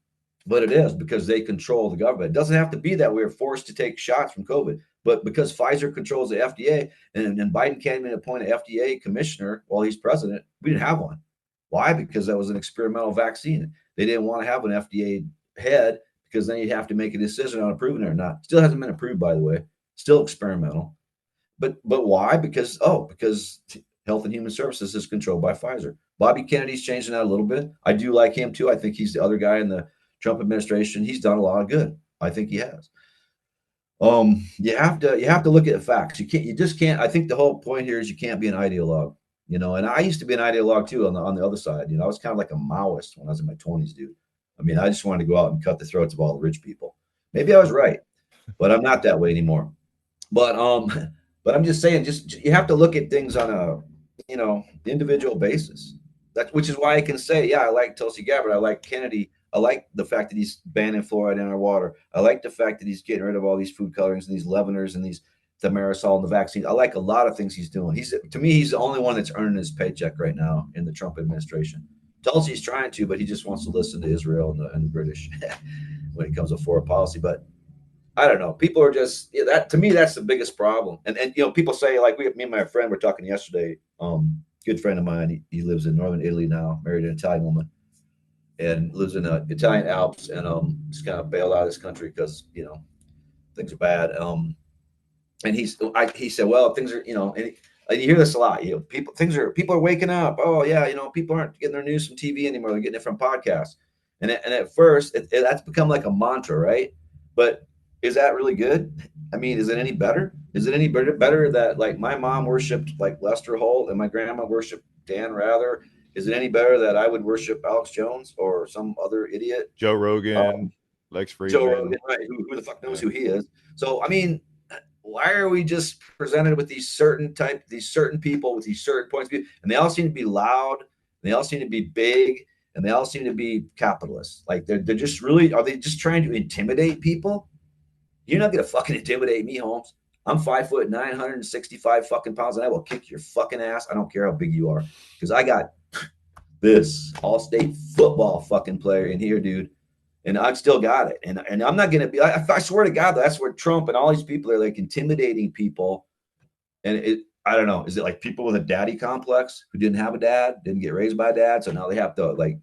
but it is because they control the government. It doesn't have to be that we're forced to take shots from COVID, but because Pfizer controls the FDA and Biden can't even appoint an FDA commissioner while he's president, we didn't have one. Why? Because that was an experimental vaccine. They didn't want to have an FDA head because then you'd have to make a decision on approving it or not. Still hasn't been approved, by the way. Still experimental. But why? Because Health and Human Services is controlled by Pfizer. Bobby Kennedy's changing that a little bit. I do like him too. I think he's the other guy in the Trump administration. He's done a lot of good. I think he has. You have to look at the facts. You just can't. I think the whole point here is you can't be an ideologue, and I used to be an ideologue too on the other side. I was kind of like a Maoist when I was in my 20s, dude. I mean, I just wanted to go out and cut the throats of all the rich people. Maybe I was right, but I'm not that way anymore. But but I'm just saying, just you have to look at things on a individual basis. Which is why I can say, yeah, I like Tulsi Gabbard, I like Kennedy, I like the fact that he's banning fluoride in our water. I like the fact that he's getting rid of all these food colorings and these leaveners and the marisol and the vaccine. I like a lot of things he's doing. To me, he's the only one that's earning his paycheck right now in the Trump administration. Tulsi's trying to, but he just wants to listen to Israel and the British when it comes to foreign policy. But I don't know. People are just that to me. That's the biggest problem. And people say like me and my friend were talking yesterday. Good friend of mine. He lives in northern Italy now, married an Italian woman, and lives in the Italian Alps. And just kind of bailed out of this country because things are bad. And he said, well, things are and you hear this a lot. People are waking up. Oh yeah, people aren't getting their news from TV anymore. They're getting it from podcasts. And at first, that's become like a mantra, right? But is that really good? I mean, is it any better? Is it any better that like my mom worshipped like Lester Holt and my grandma worshipped Dan Rather? Is it any better that I would worship Alex Jones or some other idiot? Joe Rogan, Lex Friedman. Joe Rogan, right? Who the fuck knows who he is? So I mean, why are we just presented with these certain people with these certain points of view, and they all seem to be loud, and they all seem to be big, and they all seem to be capitalists? Like they're just really, are they just trying to intimidate people? You're not gonna fucking intimidate me, Holmes. I'm 5'9", 165 fucking pounds, and I will kick your fucking ass. I don't care how big you are, because I got this all-state football fucking player in here, dude, and I've still got it. And I'm not gonna be. I swear to God, that's where Trump and all these people are like intimidating people. And I don't know. Is it like people with a daddy complex who didn't have a dad, didn't get raised by a dad, so now they have to like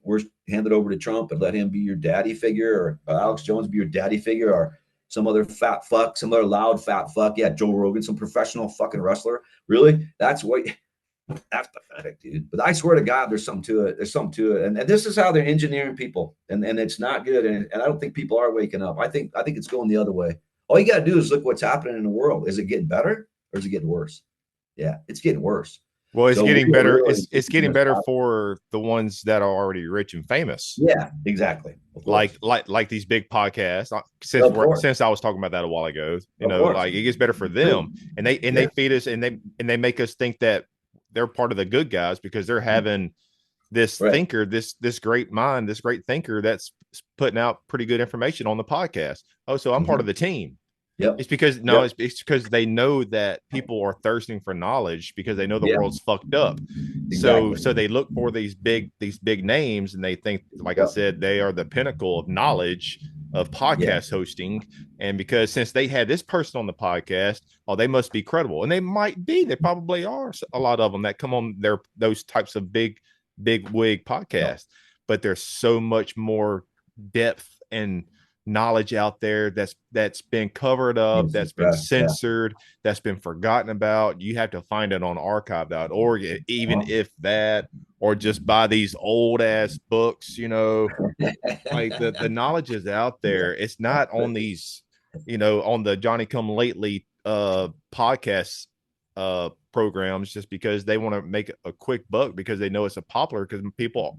hand it over to Trump and let him be your daddy figure, or Alex Jones be your daddy figure, or some other fat fuck, some other loud fat fuck. Yeah, Joe Rogan, some professional fucking wrestler. Really? That's pathetic, dude. But I swear to God, there's something to it. There's something to it. And this is how they're engineering people. And it's not good. And I don't think people are waking up. I think it's going the other way. All you got to do is look what's happening in the world. Is it getting better or is it getting worse? Yeah, it's getting worse. Well, it's getting better. Really, it's getting better for the ones that are already rich and famous. Yeah, exactly. Like these big podcasts. Since I was talking about that a while ago, like it gets better for them, and they feed us and they make us think that they're part of the good guys because they're having this thinker, this great mind, this great thinker that's putting out pretty good information on the podcast. Oh, so I'm part of the team. Yep. It's because it's because they know that people are thirsting for knowledge because they know the world's fucked up. Exactly. So they look for these big names and they think, like I said, they are the pinnacle of knowledge of podcast hosting. And because since they had this person on the podcast, they must be credible. And they might be. They probably are, a lot of them that come on those types of big wig podcasts. But there's so much more depth and knowledge out there that's been covered up, that's been censored, that's been forgotten about. You have to find it on archive.org, even if that, or just buy these old ass books, like the knowledge is out there. It's not on these, on the Johnny Come Lately podcast programs just because they want to make a quick buck because they know it's a popular, because people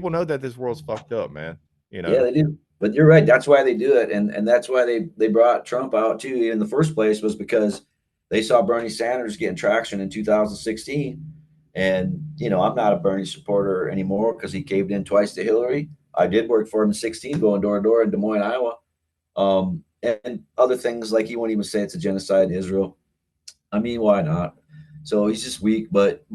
know that this world's fucked up, man. Yeah, they do. But you're right. That's why they do it. And that's why they brought Trump out too in the first place, was because they saw Bernie Sanders getting traction in 2016. And, I'm not a Bernie supporter anymore because he caved in twice to Hillary. I did work for him in 2016, going door to door in Des Moines, Iowa. And other things like he won't even say it's a genocide in Israel. I mean, why not? So he's just weak. But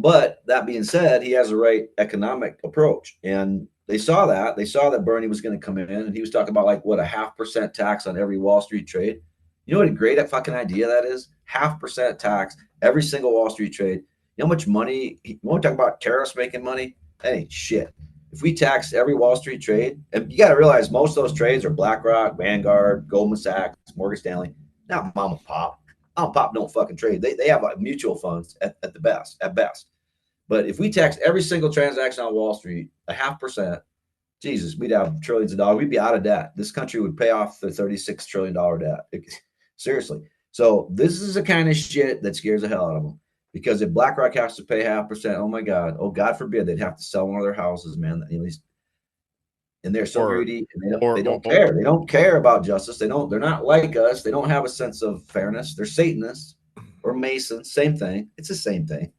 that being said, he has the right economic approach. And they saw that Bernie was going to come in, and he was talking about like what, a 0.5% tax on every Wall Street trade. You know what a great fucking idea that is? 0.5% tax every single Wall Street trade. You know how much money? You want to talk about terrorists making money? That ain't shit. If we tax every Wall Street trade, and you got to realize most of those trades are BlackRock, Vanguard, Goldman Sachs, Morgan Stanley, not mom and pop. pop don't fucking trade. They have mutual funds at the best, But if we tax every single transaction on Wall Street a 0.5%, Jesus, we'd have trillions of dollars. We'd be out of debt. This country would pay off the $36 trillion debt. Seriously. So this is the kind of shit that scares the hell out of them. Because if BlackRock has to pay 0.5%, oh my God, oh God forbid, they'd have to sell one of their houses, man. And they're so greedy, and they don't care. They don't care about justice. They're not like us. They don't have a sense of fairness. They're Satanists or Masons. Same thing. It's the same thing.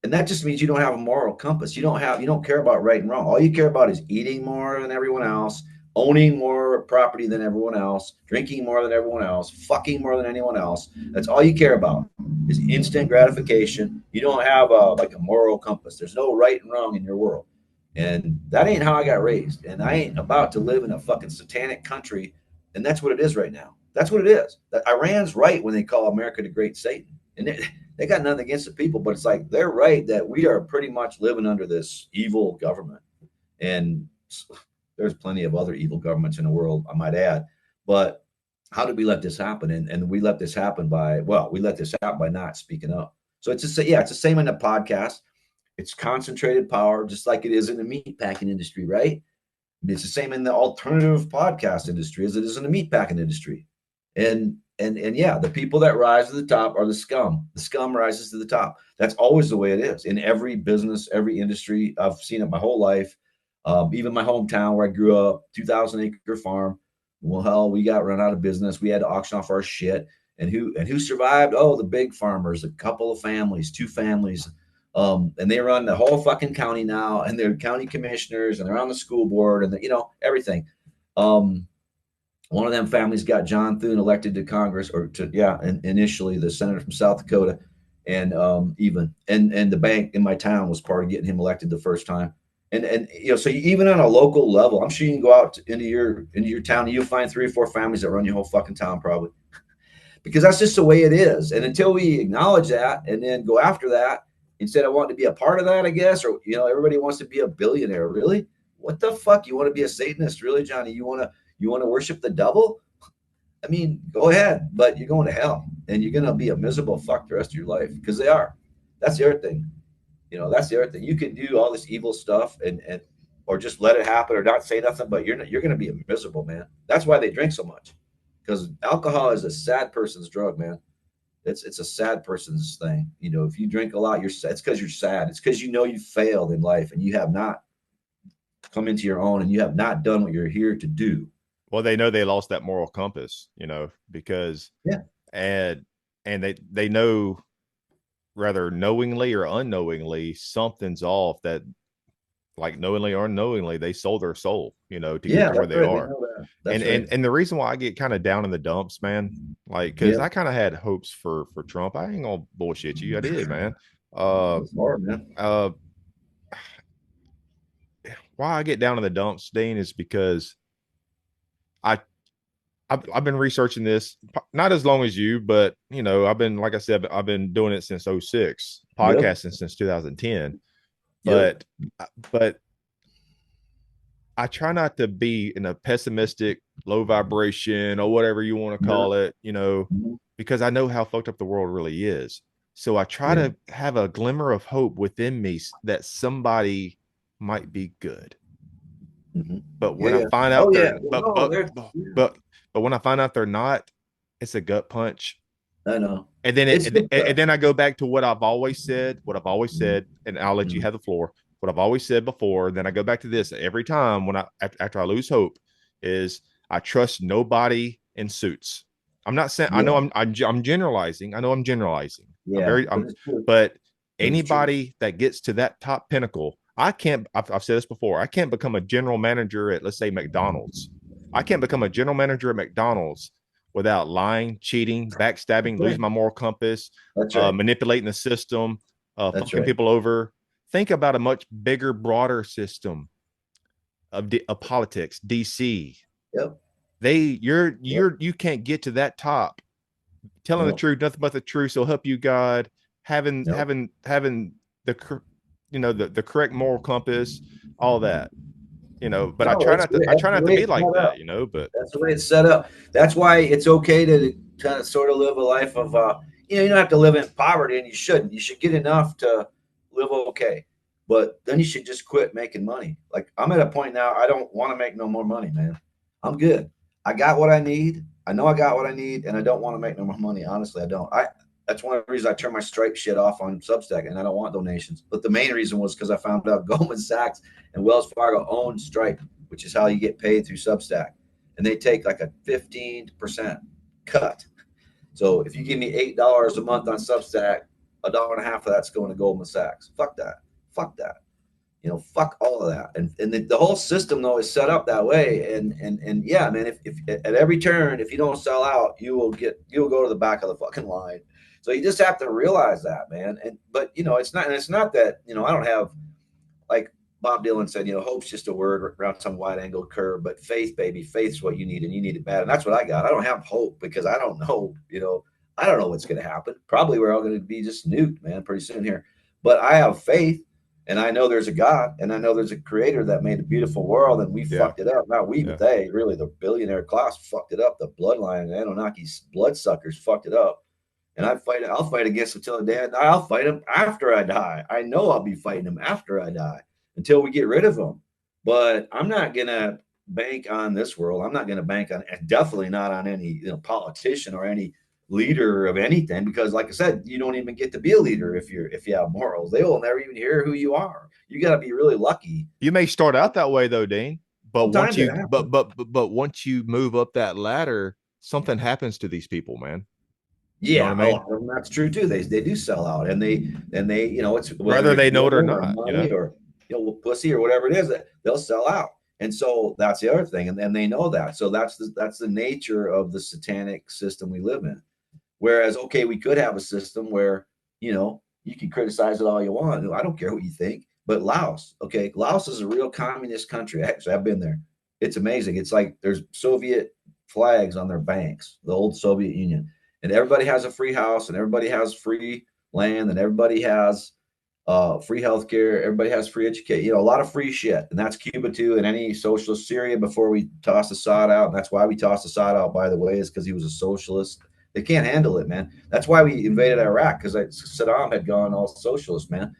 And that just means you don't have a moral compass. You don't care about right and wrong. All you care about is eating more than everyone else, owning more property than everyone else, drinking more than everyone else, fucking more than anyone else. That's all you care about is instant gratification. You don't have a moral compass. There's no right and wrong in your world. And that ain't how I got raised. And I ain't about to live in a fucking satanic country. And that's what it is right now. That's what it is. That Iran's right when they call America the Great Satan. And they got nothing against the people, but it's like they're right that we are pretty much living under this evil government. And there's plenty of other evil governments in the world, I might add. But how did we let this happen? And we let this happen by not speaking up. So it's the same in the podcast. It's concentrated power, just like it is in the meat packing industry, right? It's the same in the alternative podcast industry as it is in the meat packing industry. And yeah, the people that rise to the top are the scum. The scum rises to the top. That's always the way it is in every business, every industry. I've seen it my whole life. Even my hometown where I grew up, 2,000-acre farm. Well, hell, we got run out of business. We had to auction off our shit. And who survived? Oh, the big farmers, a couple of families, 2 families. And they run the whole fucking county now, and they're county commissioners, and they're on the school board, and everything. One of them families got John Thune elected to Congress, and initially the senator from South Dakota, and the bank in my town was part of getting him elected the first time. And so even on a local level, I'm sure you can go out into your town and you'll find 3 or 4 families that run your whole fucking town probably, because that's just the way it is. And until we acknowledge that and then go after that, instead of wanting to be a part of that, I guess, or everybody wants to be a billionaire. Really? What the fuck? You want to be a Satanist, really, Johnny? You want to worship the devil? I mean, go ahead, but you're going to hell, and you're going to be a miserable fuck the rest of your life, because they are. That's the other thing. That's the other thing. You can do all this evil stuff and or just let it happen or not say nothing, but you're going to be a miserable, man. That's why they drink so much, because alcohol is a sad person's drug, man. It's a sad person's thing. If you drink a lot, it's because you're sad. It's because you failed in life and you have not come into your own and you have not done what you're here to do. Well, they know they lost that moral compass, because and they know, rather knowingly or unknowingly, something's off, that like knowingly or unknowingly they sold their soul, to get to where they are. And the reason why I get kind of down in the dumps, man, like, because I kind of had hopes for Trump. I ain't gonna bullshit you. I did, man. Why I get down in the dumps, Dean, is because I've been researching this, not as long as you, but I've been, like I said, I've been doing it since 2006, podcasting since 2010. But I try not to be in a pessimistic, low vibration, or whatever you want to call it, because I know how fucked up the world really is. So I try to have a glimmer of hope within me that somebody might be good. But when I find out but when I find out they're not, it's a gut punch. I know. And then I go back to what I've always said, and I'll let you have the floor. What I've always said before, then I go back to this every time after I lose hope, is I trust nobody in suits. I'm not saying, I know I'm generalizing. I know I'm generalizing. But anybody that gets to that top pinnacle, I've said this before, I can't become a general manager at, let's say, McDonald's. I can't become a general manager at McDonald's without lying, cheating, backstabbing, losing my moral compass, manipulating the system, fucking people over. Think about a much bigger, broader system of politics. DC. You can't get to that top telling the truth, nothing but the truth. So help you God, having the correct moral compass, all that. But I try not to be like that, but that's the way it's set up. That's why it's okay to kind of sort of live a life of, you don't have to live in poverty, and you shouldn't. You should get enough to live okay. But then you should just quit making money. Like, I'm at a point now, I don't want to make no more money, man. I'm good. I got what I need. I know I got what I need, and I don't want to make no more money. Honestly, I don't. That's one of the reasons I turned my Stripe shit off on Substack, and I don't want donations. But the main reason was because I found out Goldman Sachs and Wells Fargo own Stripe, which is how you get paid through Substack, and they take like a 15% cut. So if you give me $8 a month on Substack, $1.50 of that's going to Goldman Sachs. Fuck that. Fuck that. Fuck all of that. And the whole system though is set up that way. And yeah, man, if at every turn, if you don't sell out, you'll go to the back of the fucking line. So you just have to realize that, man. But it's not that, I don't have, like Bob Dylan said, hope's just a word around some wide angle curve, but faith, baby, faith's what you need, and you need it bad. And that's what I got. I don't have hope because I don't know, I don't know what's going to happen. Probably we're all going to be just nuked, man, pretty soon here. But I have faith, and I know there's a God, and I know there's a creator that made a beautiful world, and we fucked it up. Not we, but they, really, the billionaire class fucked it up. The bloodline, the Anunnaki's bloodsuckers fucked it up. And I'll fight against them till the day I'll fight them after I die. I know I'll be fighting them after I die until we get rid of them. But I'm not going to bank on this world. I'm not going to bank on, definitely not on any politician or any leader of anything, because like I said, you don't even get to be a leader if you have morals. They will never even hear who you are. You got to be really lucky. You may start out that way though, Dean, but once you move up that ladder, something happens to these people, man. Yeah, you know what I mean? That's true too. They do sell out, and they it's whether they know it or not, money or pussy or whatever it is, they'll sell out. And so that's the other thing, and they know that. So that's the nature of the satanic system we live in. Whereas, okay, we could have a system where you can criticize it all you want. I don't care what you think. But Laos is a real communist country. Actually, I've been there. It's amazing. It's like there's Soviet flags on their banks, the old Soviet Union. And everybody has a free house, and everybody has free land, and everybody has free healthcare. Everybody has free education. A lot of free shit. And that's Cuba too, and any socialist. Syria before we tossed Assad out. And that's why we tossed Assad out, by the way, is because he was a socialist. They can't handle it, man. That's why we invaded Iraq, because Saddam had gone all socialist, man.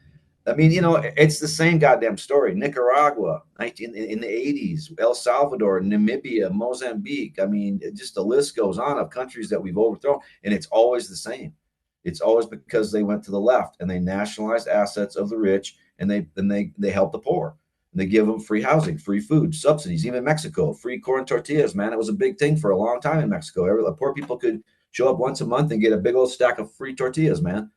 I mean, it's the same goddamn story. Nicaragua, in the 80s, El Salvador, Namibia, Mozambique. I mean, just the list goes on of countries that we've overthrown, and it's always the same. It's always because they went to the left and they nationalized assets of the rich, and they help the poor. And they give them free housing, free food, subsidies. Even Mexico, free corn tortillas, man. It was a big thing for a long time in Mexico. Poor people could show up once a month and get a big old stack of free tortillas, man.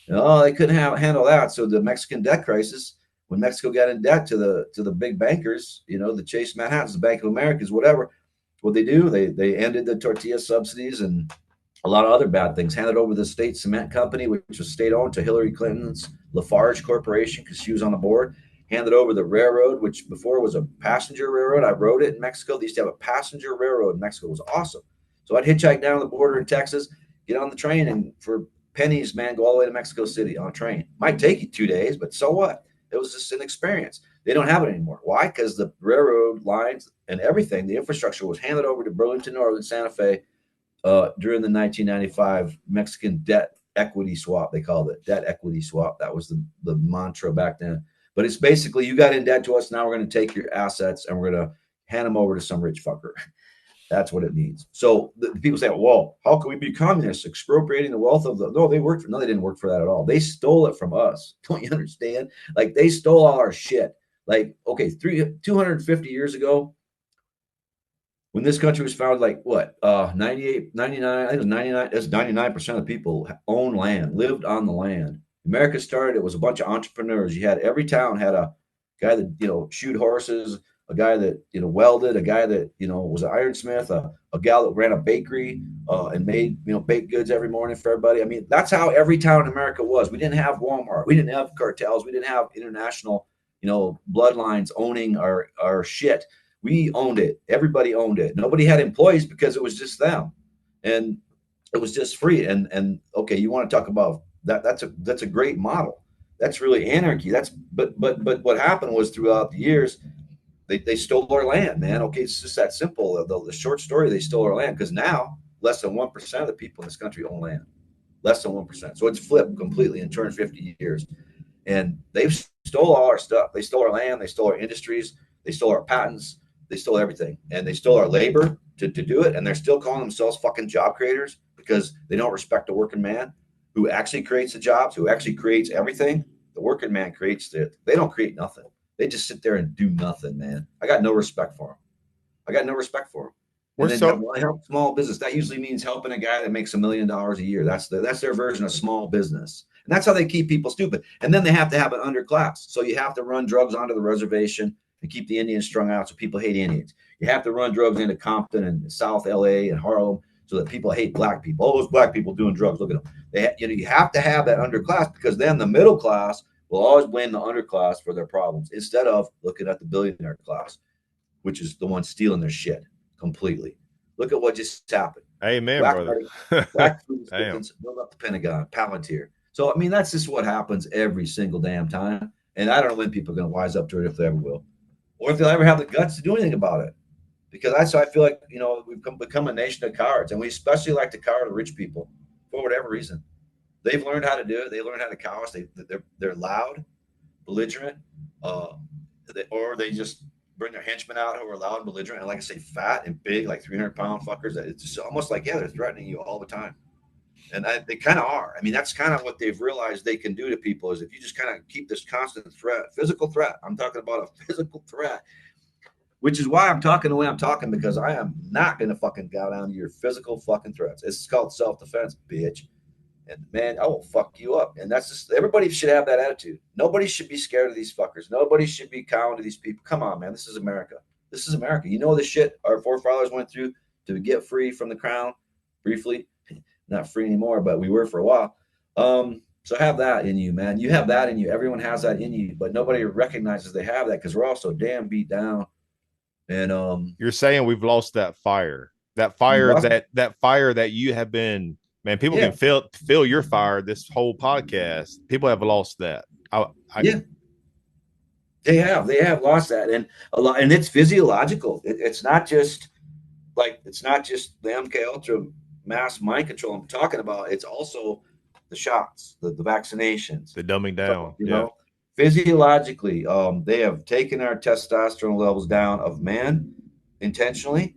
They couldn't handle that. So the Mexican debt crisis, when Mexico got in debt to the big bankers, the Chase Manhattans, the Bank of Americas, whatever, what they do, they ended the tortilla subsidies and a lot of other bad things. Handed over the state cement company, which was state owned, to Hillary Clinton's Lafarge Corporation, because she was on the board. Handed over the railroad, which before was a passenger railroad. I rode it in Mexico. They used to have a passenger railroad in Mexico. It was awesome. So I'd hitchhike down the border in Texas, get on the train, and for pennies, man, go all the way to Mexico City on a train. Might take you 2 days, but so what? It was just an experience. They don't have it anymore. Why? Because the railroad lines and everything, the infrastructure was handed over to Burlington Northern Santa Fe during the 1995 Mexican debt equity swap. They called it debt equity swap. That was the mantra back then. But it's basically, you got in debt to us. Now we're going to take your assets and we're going to hand them over to some rich fucker. That's what it means. So the people say, well, how can we be communists, expropriating the wealth of no, they didn't work for that at all. They stole it from us. Don't you understand? Like, they stole all our shit. Like, okay, 250 years ago, when this country was founded, like what, 98, 99, I think it was 99, that's 99% of people own land, lived on the land. America started, it was a bunch of entrepreneurs. You had, every town had a guy that, shoot horses, a guy that welded, a guy that was an ironsmith, a gal that ran a bakery and made baked goods every morning for everybody. I mean, that's how every town in America was. We didn't have Walmart, we didn't have cartels, we didn't have international bloodlines owning our shit. We owned it. Everybody owned it. Nobody had employees because it was just them, and it was just free. And okay, you want to talk about that? That's a great model. That's really anarchy. But what happened was, throughout the years, they stole our land, man. Okay, it's just that simple. The short story, they stole our land, because now less than 1% of the people in this country own land. Less than 1%. So it's flipped completely in 250 years. And they've stole all our stuff. They stole our land. They stole our industries. They stole our patents. They stole everything. And they stole our labor to do it. And they're still calling themselves fucking job creators because they don't respect the working man who actually creates the jobs, who actually creates everything. The working man creates it. They don't create nothing. They just sit there and do nothing, man. I got no respect for them. I got no respect for them. And then help small business. That usually means helping a guy that makes $1 million a year. That's their version of small business. And that's how they keep people stupid. And then they have to have an underclass. So you have to run drugs onto the reservation and keep the Indians strung out so people hate Indians. You have to run drugs into Compton and South LA and Harlem so that people hate black people. All those black people doing drugs, look at them. You have to have that underclass because then the middle class will always blame the underclass for their problems instead of looking at the billionaire class, which is the one stealing their shit completely. Look at what just happened. Amen, black brother. Black build up the Pentagon, Palantir. So, I mean, that's just what happens every single damn time. And I don't know when people are going to wise up to it, if they ever will, or if they'll ever have the guts to do anything about it. Because I feel like, we've become a nation of cowards, and we especially like to cower the rich people for whatever reason. They've learned how to do it. They learned how to cower us. They're loud, belligerent, or they just bring their henchmen out who are loud and belligerent and, like I say, fat and big, like 300-pound fuckers. It's just almost like, they're threatening you all the time. And they kind of are. I mean, that's kind of what they've realized they can do to people is if you just kind of keep this constant threat, physical threat. I'm talking about a physical threat, which is why I'm talking the way I'm talking, because I am not going to fucking go down to your physical fucking threats. It's called self-defense, bitch. And man, I will fuck you up. And that's just, everybody should have that attitude. Nobody should be scared of these fuckers. Nobody should be cowing to these people. Come on, man. This is America. This is America. You know the shit our forefathers went through to get free from the crown briefly. Not free anymore, but we were for a while. So have that in you, man. You have that in you. Everyone has that in you, but nobody recognizes they have that because we're all so damn beat down. And you're saying we've lost that fire. That fire that you have been. Man, people can feel your fire. This whole podcast, people have lost that. They have lost that, and a lot, and it's physiological. It's not just the MK Ultra mass mind control I'm talking about. It's also the shots, the vaccinations, the dumbing down. You know, physiologically, they have taken our testosterone levels down of men intentionally,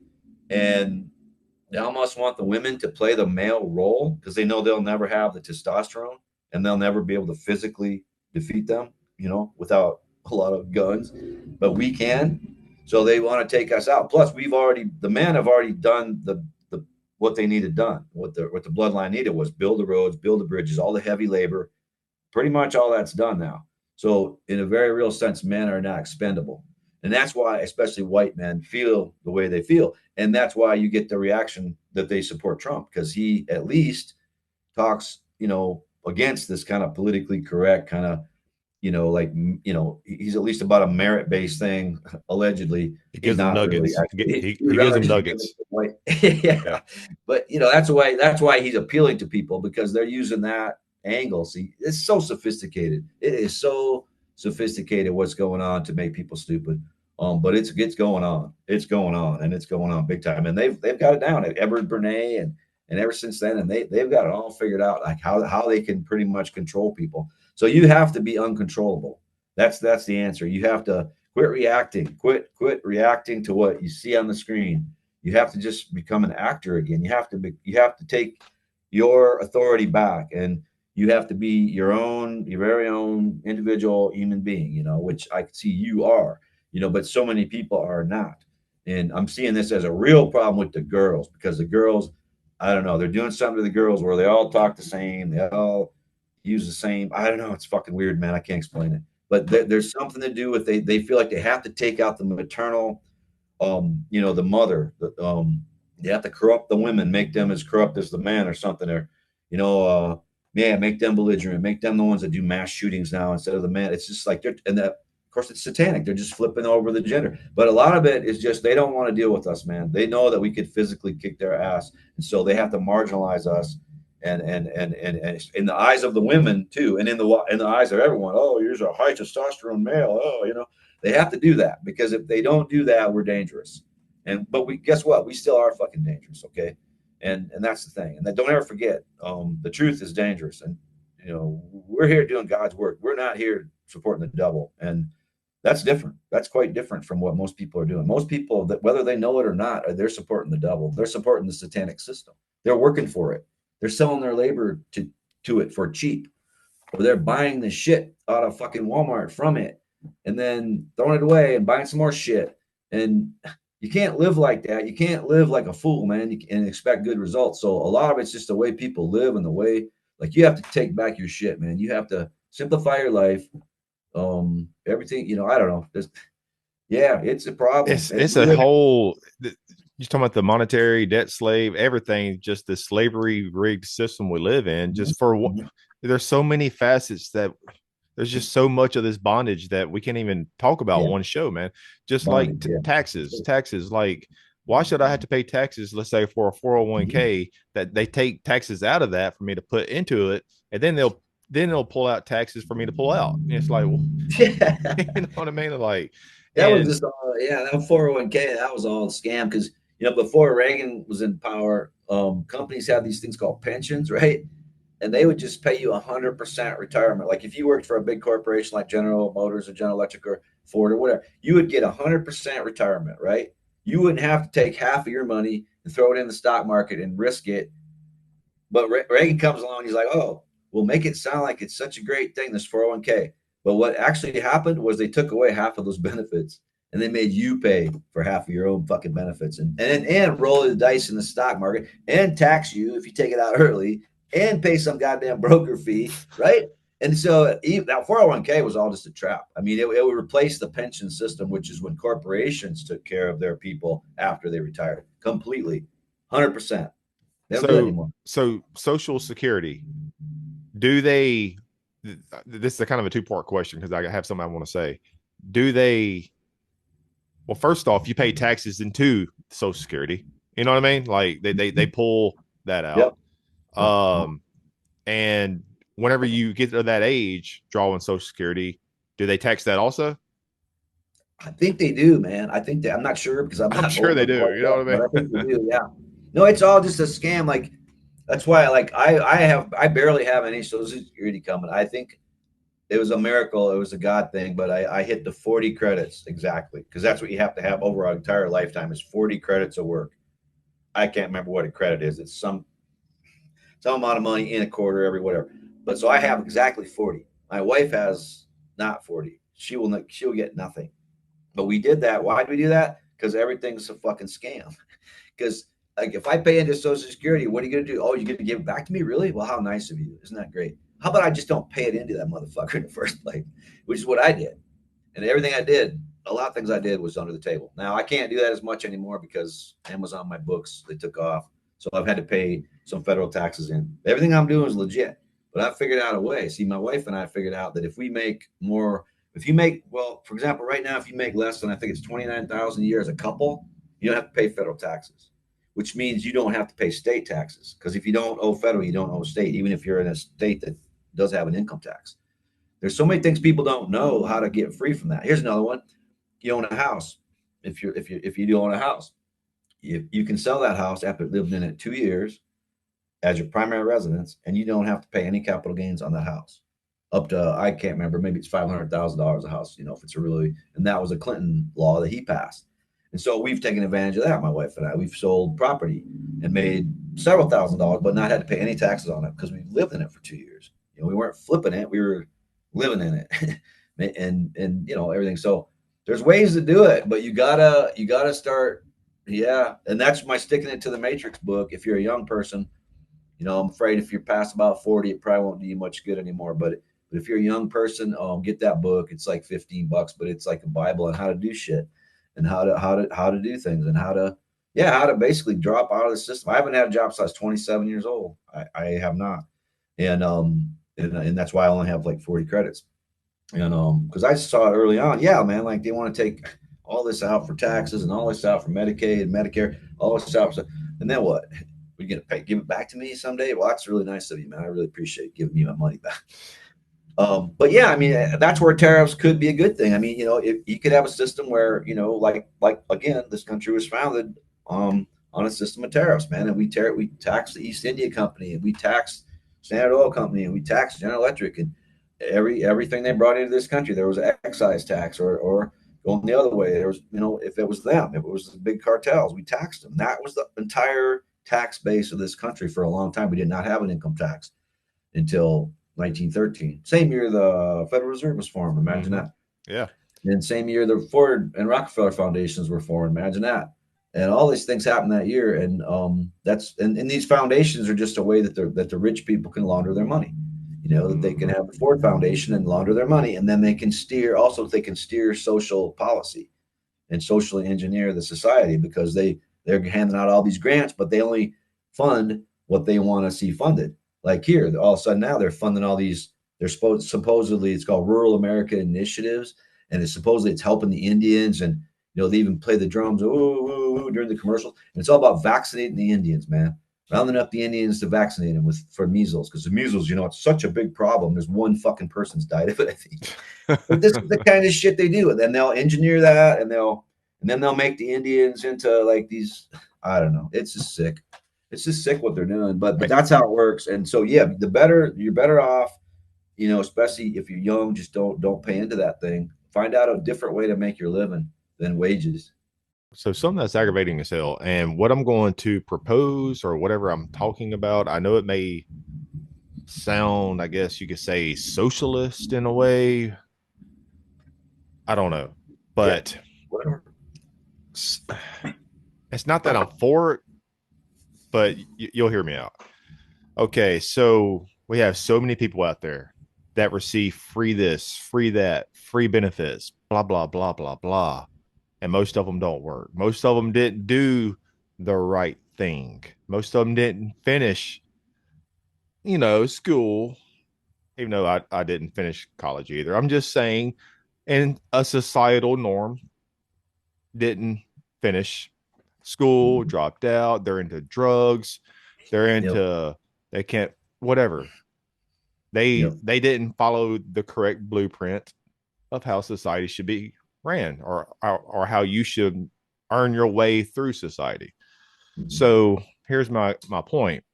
and they almost want the women to play the male role because they know they'll never have the testosterone and they'll never be able to physically defeat them, without a lot of guns, but we can. So they want to take us out. Plus, the men have already done the what they needed done. What the bloodline needed was build the roads, build the bridges, all the heavy labor. Pretty much all that's done now. So in a very real sense, men are not expendable. And that's why, especially white men, feel the way they feel. And that's why you get the reaction that they support Trump, because he at least talks, against this kind of politically correct kind of, he's at least about a merit-based thing, allegedly. He gives them nuggets. Really, he gives them nuggets. Yeah. But, that's why he's appealing to people, because they're using that angle. See, it's so sophisticated. It is so sophisticated what's going on to make people stupid. But it's going on. It's going on, and it's going on big time. And they've got it down. Edward Bernays and ever since then, and they've got it all figured out, like how they can pretty much control people. So you have to be uncontrollable. That's the answer. You have to quit reacting. Quit reacting to what you see on the screen. You have to just become an actor again. You have to take your authority back, and you have to be your very own individual human being, which I can see you are, but so many people are not. And I'm seeing this as a real problem with the girls, because the girls, I don't know, they're doing something to the girls where they all talk the same. They all use the same. I don't know. It's fucking weird, man. I can't explain it. But there's something to do with they feel like they have to take out the maternal, the mother. They have to corrupt the women, make them as corrupt as the man or something. Or, make them belligerent, make them the ones that do mass shootings now instead of the man. It's just like of course, it's satanic. They're just flipping over the gender. But a lot of it is just they don't want to deal with us, man. They know that we could physically kick their ass, and so they have to marginalize us. And in the eyes of the women too, and in the eyes of everyone, here's a high testosterone male. They have to do that, because if they don't do that, we're dangerous. But guess what? We still are fucking dangerous. Okay. And that's the thing. And that, don't ever forget, the truth is dangerous. And we're here doing God's work. We're not here supporting the devil. And that's different. That's quite different from what most people are doing. Most people, that whether they know it or not, they're supporting the devil. They're supporting the satanic system. They're working for it. They're selling their labor to it for cheap, or they're buying the shit out of fucking Walmart from it, and then throwing it away and buying some more shit. And you can't live like that. You can't live like a fool, man, and expect good results. So a lot of it's just the way people live and the way, like, you have to take back your shit, man. You have to simplify your life. Everything, I don't know. It's a problem. It's a whole. You're talking about the monetary debt slave, everything, just the slavery rigged system we live in. Just for what, there's so many facets that there's just so much of this bondage that we can't even talk about one show, man. Just bondage, like taxes. Like, why should I have to pay taxes? Let's say for a 401k that they take taxes out of that for me to put into it, and then they'll pull out taxes for me to pull out. And it's like, well, you know what I mean? Like, that was just that 401k, that was all a scam. Because before Reagan was in power, companies had these things called pensions, right? And they would just pay you 100% retirement. Like if you worked for a big corporation like General Motors or General Electric or Ford or whatever, you would get 100% retirement, right? You wouldn't have to take half of your money and throw it in the stock market and risk it. But Reagan comes along, he's like, oh, we'll make it sound like it's such a great thing, this 401k. But what actually happened was they took away half of those benefits, and they made you pay for half of your own fucking benefits, and roll the dice in the stock market and tax you if you take it out early and pay some goddamn broker fee, right? And so that 401k was all just a trap. I mean, it would replace the pension system, which is when corporations took care of their people after they retired completely, 100%. They don't do it anymore. So Social Security, do they? This is kind of a two-part question because I have something I want to say. Do they? Well, first off, you pay taxes into Social Security. You know what I mean? Like they pull that out. Yep. And whenever you get to that age, drawing Social Security, do they tax that also? I think they do, man. I think I'm not sure because I'm sure they do. You know what I mean? I think they do. Yeah. No, it's all just a scam. Like that's why, I barely have any Social Security coming. I think it was a miracle. It was a God thing, but I hit the 40 credits exactly because that's what you have to have over our entire lifetime is 40 credits of work. I can't remember what a credit is. It's some amount of money in a quarter, every whatever. But so I have exactly 40. My wife has not 40. She'll get nothing. But we did that. Why did we do that? Because everything's a fucking scam. Because like if I pay into Social Security, what are you going to do? Oh, you're going to give it back to me? Really? Well, how nice of you. Isn't that great? How about I just don't pay it into that motherfucker in the first place, which is what I did. And everything I did, a lot of things I did was under the table. Now, I can't do that as much anymore because Amazon, my books, they took off. So I've had to pay some federal taxes in. Everything I'm doing is legit, but I figured out a way. See, my wife and I figured out that if you make, well, for example, right now, if you make less than, I think it's $29,000 a year as a couple, you don't have to pay federal taxes, which means you don't have to pay state taxes. Because if you don't owe federal, you don't owe state, even if you're in a state that does have an income tax. There's so many things people don't know how to get free from that. Here's another one. You own a house. If you do own a house, you can sell that house after lived in it 2 years as your primary residence, and you don't have to pay any capital gains on that house. Up to, I can't remember, maybe it's $500,000 a house, if it's and that was a Clinton law that he passed. And so we've taken advantage of that, my wife and I. We've sold property and made several $1,000s, but not had to pay any taxes on it because we lived in it for 2 years. We weren't flipping it, we were living in it and everything. So there's ways to do it, but you gotta start. Yeah. And that's my sticking it to the Matrix book. If you're a young person, I'm afraid if you're past about 40, it probably won't do you much good anymore. But if you're a young person, get that book. It's like $15, but it's like a Bible on how to do shit and how to do things and how to basically drop out of the system. I haven't had a job since I was 27 years old. I have not. And that's why I only have like 40 credits. And because I saw it early on. Yeah, man, like they want to take all this out for taxes and all this out for Medicaid and Medicare, all this out. And then what? We're going to give it back to me someday? Well, that's really nice of you, man. I really appreciate giving me my money back. But yeah, I mean, that's where tariffs could be a good thing. I mean, if you could have a system where, like again, this country was founded on on a system of tariffs, man. And we tax the East India Company, and we tax Standard Oil Company, and we tax General Electric, and everything they brought into this country. There was an excise tax, or going the other way. There was, if it was them, if it was the big cartels, we taxed them. That was the entire tax base of this country for a long time. We did not have an income tax until 1913. Same year the Federal Reserve was formed. Imagine that. Yeah. And same year the Ford and Rockefeller foundations were formed. Imagine that. And all these things happened that year. And and these foundations are just a way that the rich people can launder their money. That they can have the Ford Foundation and launder their money, and then they can steer social policy and socially engineer the society, because they're handing out all these grants, but they only fund what they want to see funded. Like here, all of a sudden now they're funding all these. They're supposedly it's called Rural America Initiatives, and it's helping the Indians, and they even play the drums during the commercials, and it's all about vaccinating the Indians, man. Rounding up the Indians to vaccinate them for measles, because the measles, it's such a big problem. There's one fucking person's died of it, I think. But this is the kind of shit they do, and then they'll engineer that, and then they'll make the Indians into like these. I don't know. It's just sick. It's just sick what they're doing, but that's how it works. And so yeah, you're better off, especially if you're young. Just don't pay into that thing. Find out a different way to make your living than wages. So something that's aggravating as hell, and what I'm going to propose or whatever I'm talking about, I know it may sound, I guess you could say, socialist in a way. I don't know, but whatever. It's not that I'm for it, but you'll hear me out. Okay, so we have so many people out there that receive free this, free that, free benefits, blah, blah, blah, blah, blah. And most of them don't work. Most of them didn't do the right thing. Most of them didn't finish, school, even though I didn't finish college either. I'm just saying, in a societal norm, didn't finish school, dropped out. They're into drugs. They're into, they can't, whatever. They didn't follow the correct blueprint of how society should be ran, or how you should earn your way through society. So here's my point.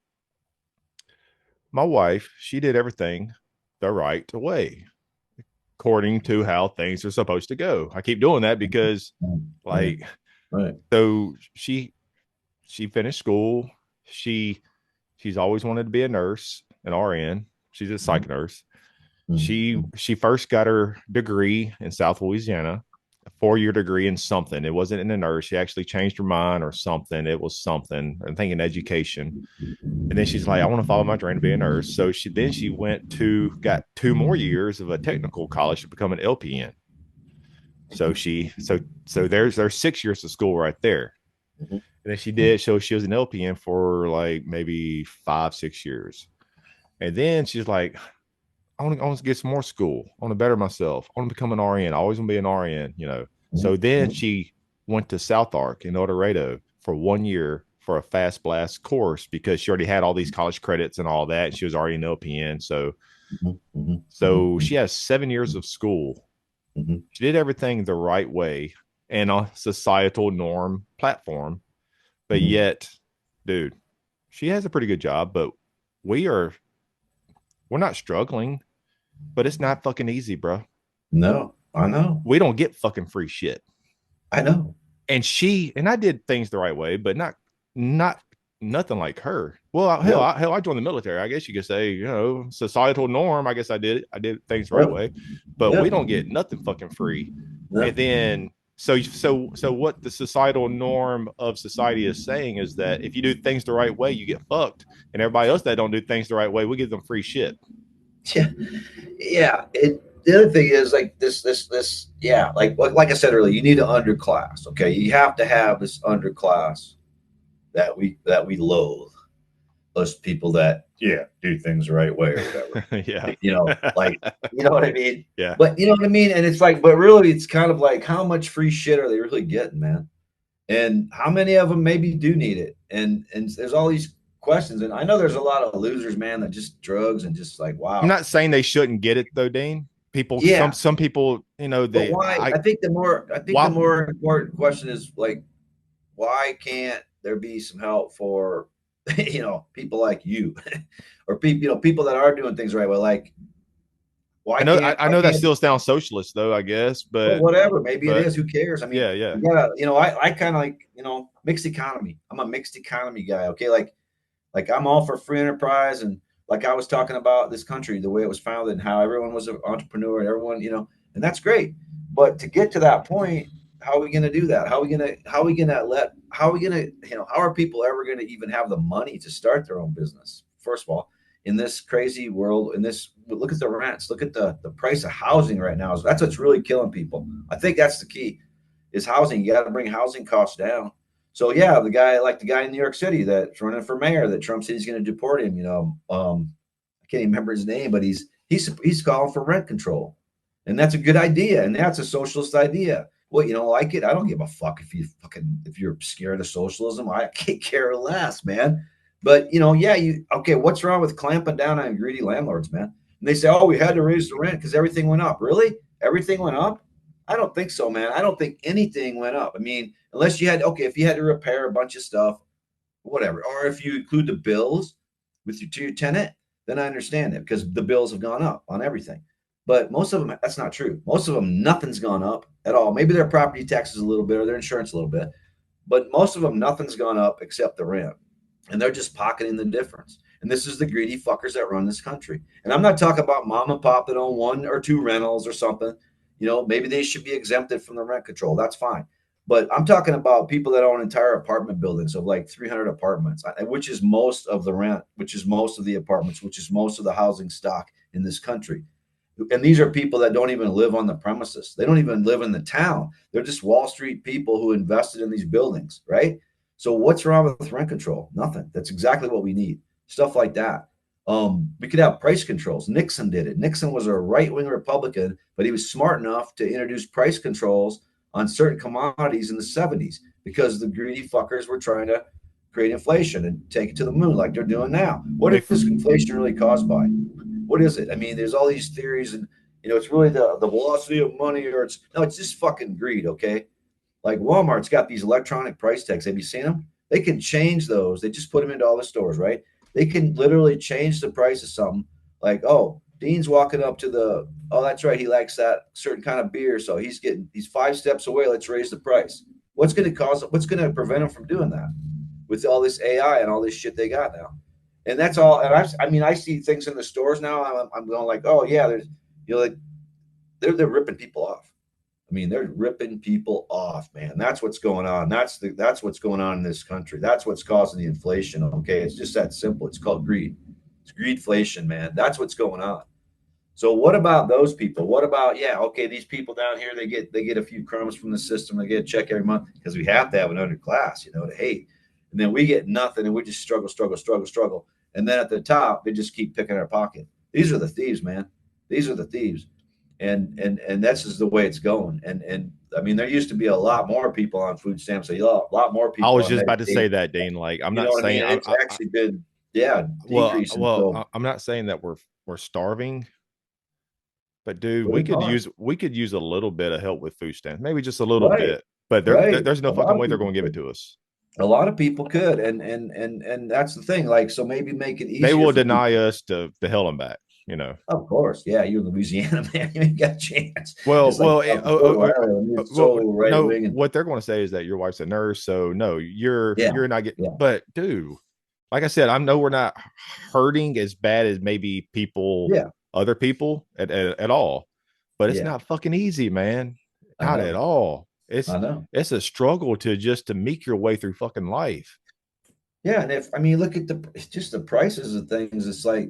My wife, she did everything the right way, according to how things are supposed to go. I keep doing that because right. So she finished school. She's always wanted to be a nurse, an RN. She's a psych nurse. She first got her degree in South Louisiana, a 4-year degree in something. It wasn't in a nurse. She actually changed her mind or something. It was something, I think, in education. And then she's like, I want to follow my dream to be a nurse. So she got 2 more years of a technical college to become an LPN. So there's 6 years of school right there. And then she was an LPN for like maybe 5-6 years. And then she's like, I want to get some more school. I want to better myself. I want to become an RN. I always want to be an RN, So then she went to South Ark in El Dorado for 1 year for a fast blast course, because she already had all these college credits and all that. And she was already an LPN. So she has 7 years of school. She did everything the right way and a societal norm platform. But yet, dude, she has a pretty good job, but we're not struggling, but it's not fucking easy, bro. No, I know. We don't get fucking free shit. I know. And I did things the right way, but not nothing like her. Well, I joined the military. I guess you could say, societal norm. I guess I did things the right way, but we don't get nothing fucking free. No. And then so what the societal norm of society is saying is that if you do things the right way, you get fucked, and everybody else that don't do things the right way, we give them free shit. Yeah. The other thing is like this. Yeah, like I said earlier, you need an underclass. Okay, you have to have this underclass that we loathe. Those people that do things the right way or whatever. Yeah. You know what I mean? Yeah. But you know what I mean? And it's like, but really it's kind of like, how much free shit are they really getting, man? And how many of them maybe do need it? And there's all these questions. And I know there's a lot of losers, man, that just drugs and just like, wow. I'm not saying they shouldn't get it though, Dean. People, some people, I think the more important question is like, why can't there be some help for, people like you, or people, people that are doing things right. Well, like, I know that still sounds socialist though, I guess, well, but whatever, maybe it but is. Who cares? I mean, yeah. you gotta, I kind of like, mixed economy. I'm a mixed economy guy. Okay, like I'm all for free enterprise, and like I was talking about this country, the way it was founded, and how everyone was an entrepreneur, and everyone, and that's great. But to get to that point, how are we going to do that? How are we going to, how are people ever going to even have the money to start their own business? First of all, in this crazy world, look at the rents, look at the price of housing right now. That's what's really killing people. I think that's the key, is housing. You got to bring housing costs down. So yeah, the guy in New York City that's running for mayor, that Trump said he's going to deport him. I can't even remember his name, but he's calling for rent control, and that's a good idea, and that's a socialist idea. Well, you don't like it? I don't give a fuck if you're scared of socialism. I can't care less, man. But okay. What's wrong with clamping down on greedy landlords, man? And they say, oh, we had to raise the rent because everything went up. Really? Everything went up? I don't think so, man. I don't think anything went up. I mean, unless if you had to repair a bunch of stuff, whatever, or if you include the bills to your tenant, then I understand it, because the bills have gone up on everything. But most of them, that's not true. Most of them, nothing's gone up at all. Maybe their property taxes a little bit, or their insurance a little bit, but most of them, nothing's gone up except the rent, and they're just pocketing the difference. And this is the greedy fuckers that run this country. And I'm not talking about mom and pop that own 1 or 2 rentals or something. Maybe they should be exempted from the rent control. That's fine. But I'm talking about people that own entire apartment buildings of like 300 apartments, which is most of the rent, which is most of the apartments, which is most of the housing stock in this country. And these are people that don't even live on the premises. They don't even live in the town. They're just Wall Street people who invested in these buildings, right? So what's wrong with rent control? Nothing. That's exactly what we need. Stuff like that. We could have price controls. Nixon did it. Nixon was a right-wing Republican, but he was smart enough to introduce price controls on certain commodities in the 70s, because the greedy fuckers were trying to create inflation and take it to the moon like they're doing now. What is inflation really caused by? What is it? I mean, there's all these theories, and it's really the velocity of money, or it's just fucking greed. Okay, like Walmart's got these electronic price tags. Have you seen them? They can change those. They just put them into all the stores, right? They can literally change the price of something. Like, oh, Dean's walking up to that's right, he likes that certain kind of beer, so he's 5 steps away. Let's raise the price. What's going to prevent him from doing that with all this AI and all this shit they got now? And that's all. And I see things in the stores now. I'm going like, oh yeah, there's, like they're ripping people off. I mean, they're ripping people off, man. That's what's going on. That's what's going on in this country. That's what's causing the inflation. Okay, it's just that simple. It's called greed. It's greedflation, man. That's what's going on. So what about those people? What about, these people down here, they get a few crumbs from the system. They get a check every month, because we have to have an underclass, to hate. And then we get nothing, and we just struggle. And then at the top, they just keep picking our pocket. These are the thieves, man. These are the thieves. And that's just the way it's going. And I mean, there used to be a lot more people on food stamps. A lot more people. I was just about to say that, Dean. Like, I'm not saying it's actually been decreasing. Well, I'm not saying that we're starving, but dude, we could use a little bit of help with food stamps, maybe just a little bit. But there's no fucking way they're going to give it to us. A lot of people could, and that's the thing. Like, so maybe make it easier. They will deny us to hell and back. Of course, yeah. You're in Louisiana, man. You ain't got a chance. Well, right. What they're going to say is that your wife's a nurse, so no, you're not getting. Yeah. But dude, like I said, I know we're not hurting as bad as maybe other people at all, but it's not fucking easy, man. Not at all. It's a struggle to make your way through fucking life. Yeah, and look at the prices of things. It's like,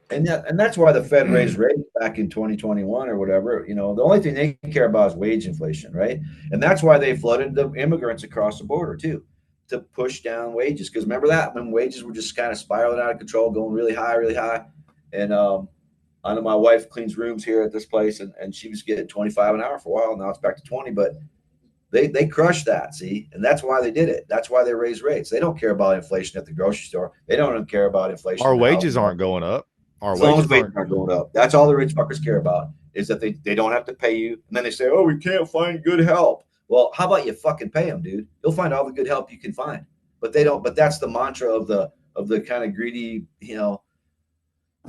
and that's why the Fed raised rates back in 2021 or whatever. The only thing they care about is wage inflation, right? And that's why they flooded the immigrants across the border too, to push down wages. Because remember that, when wages were just kind of spiraling out of control, going really high. And I know my wife cleans rooms here at this place, and she was getting 25 an hour for a while. Now it's back to 20, but they crushed that, see? And that's why they did it. That's why they raised rates. They don't care about inflation at the grocery store. They don't care about inflation. Our wages aren't going up. Our wages aren't going up. That's all the rich fuckers care about, is that they don't have to pay you. And then they say, oh, we can't find good help. Well, how about you fucking pay them, dude? You'll find all the good help you can find. but they don't. But that's the mantra of the kind of greedy,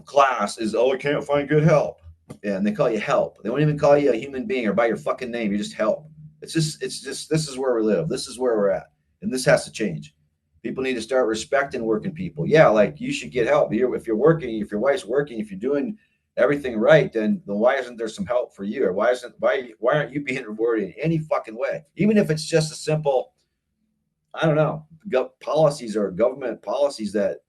class is, oh, I can't find good help. Yeah, and they call you help. They won't even call you a human being or by your fucking name. You're just help. It's just this is where we live. This is where we're at, and this has to change. People need to start respecting working people. Yeah, like you should get help. If you're working, if your wife's working, if you're doing everything right, then why isn't there some help for you? Or why aren't you being rewarded in any fucking way? Even if it's just a simple, I don't know, policies or government policies that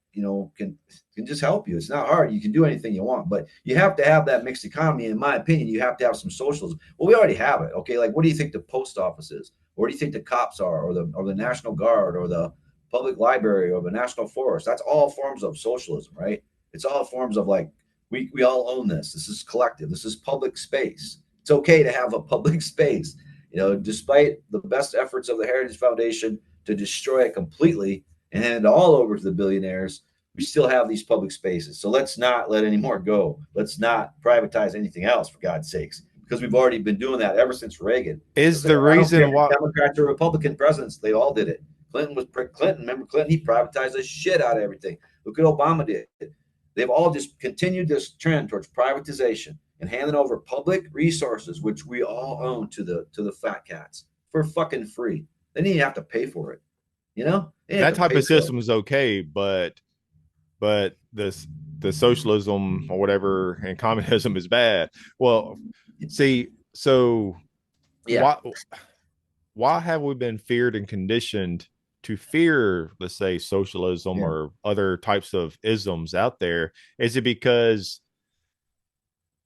can just help you. It's not hard. You can do anything you want, but you have to have that mixed economy. In my opinion, you have to have some socialism. Well, we already have it. Okay, like what do you think the post office is? What do you think the cops are, or the National Guard, or the public library, or the National Forest? That's all forms of socialism, right? It's all forms of like we all own this. This is collective. This is public space. It's okay to have a public space. Despite the best efforts of the Heritage Foundation to destroy it completely and hand it all over to the billionaires, we still have these public spaces. So let's not let any more go. Let's not privatize anything else, for God's sakes, because we've already been doing that ever since Reagan. Is the reason why Democrats or Republican presidents, they all did it. Clinton. Remember Clinton? He privatized the shit out of everything. Look what Obama did. They've all just continued this trend towards privatization and handing over public resources, which we all own, to the fat cats for fucking free. They didn't even have to pay for it. That type of system is okay, but the socialism or whatever and communism is bad. Well, see, so yeah. Why have we been feared and conditioned to fear, let's say, socialism or other types of isms out there? Is it because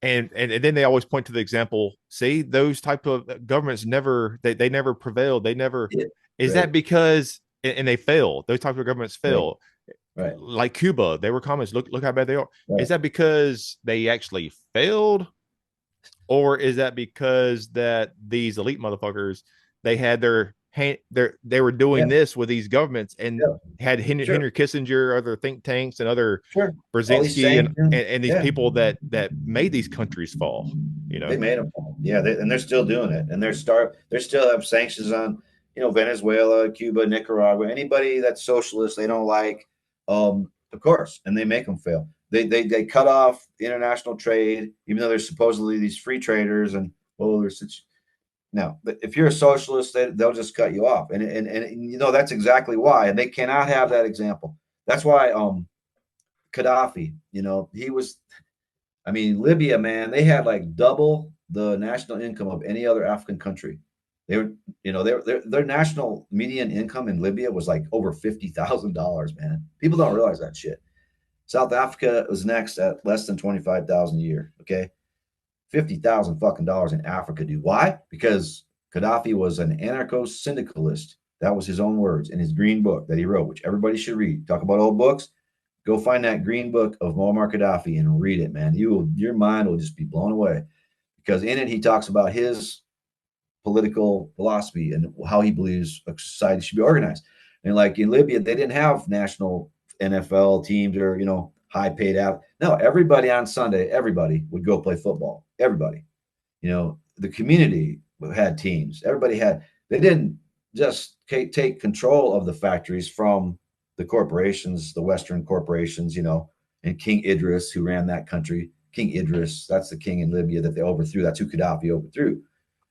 and then they always point to the example, see, those type of governments never never prevailed. They never is that because and they fail. Those types of governments fail. Right. Like Cuba, they were communists. Look how bad they are. Right. Is that because they actually failed? Or is that because that these elite motherfuckers, they had they were doing this with these governments and had Henry Kissinger, other think tanks and other Brzezinski and these people that made these countries fall. They made them fall. Yeah, and they're still doing it. And they still have sanctions on Venezuela, Cuba, Nicaragua, anybody that's socialist they don't like, of course, and they make them fail. They cut off international trade, even though there's supposedly these free traders, and there's such. No, but if you're a socialist, they'll just cut you off, and that's exactly why, and they cannot have that example. That's why Gaddafi, he was. I mean, Libya, man, they had like double the national income of any other African country. They were, their national median income in Libya was like over $50,000, man. People don't realize that shit. South Africa was next at less than 25,000 a year. Okay. 50,000 fucking dollars in Africa, dude. Why? Because Gaddafi was an anarcho-syndicalist. That was his own words in his green book that he wrote, which everybody should read. Talk about old books. Go find that green book of Muammar Gaddafi and read it, man. Your mind will just be blown away, because in it he talks about his political philosophy and how he believes a society should be organized. And like in Libya, they didn't have national NFL teams or high paid out. No, everybody on Sunday, everybody would go play football. Everybody, the community had teams. They didn't just take control of the factories from the corporations, the Western corporations, and King Idris, who ran that country. King Idris, that's the king in Libya that they overthrew. That's who Gaddafi overthrew.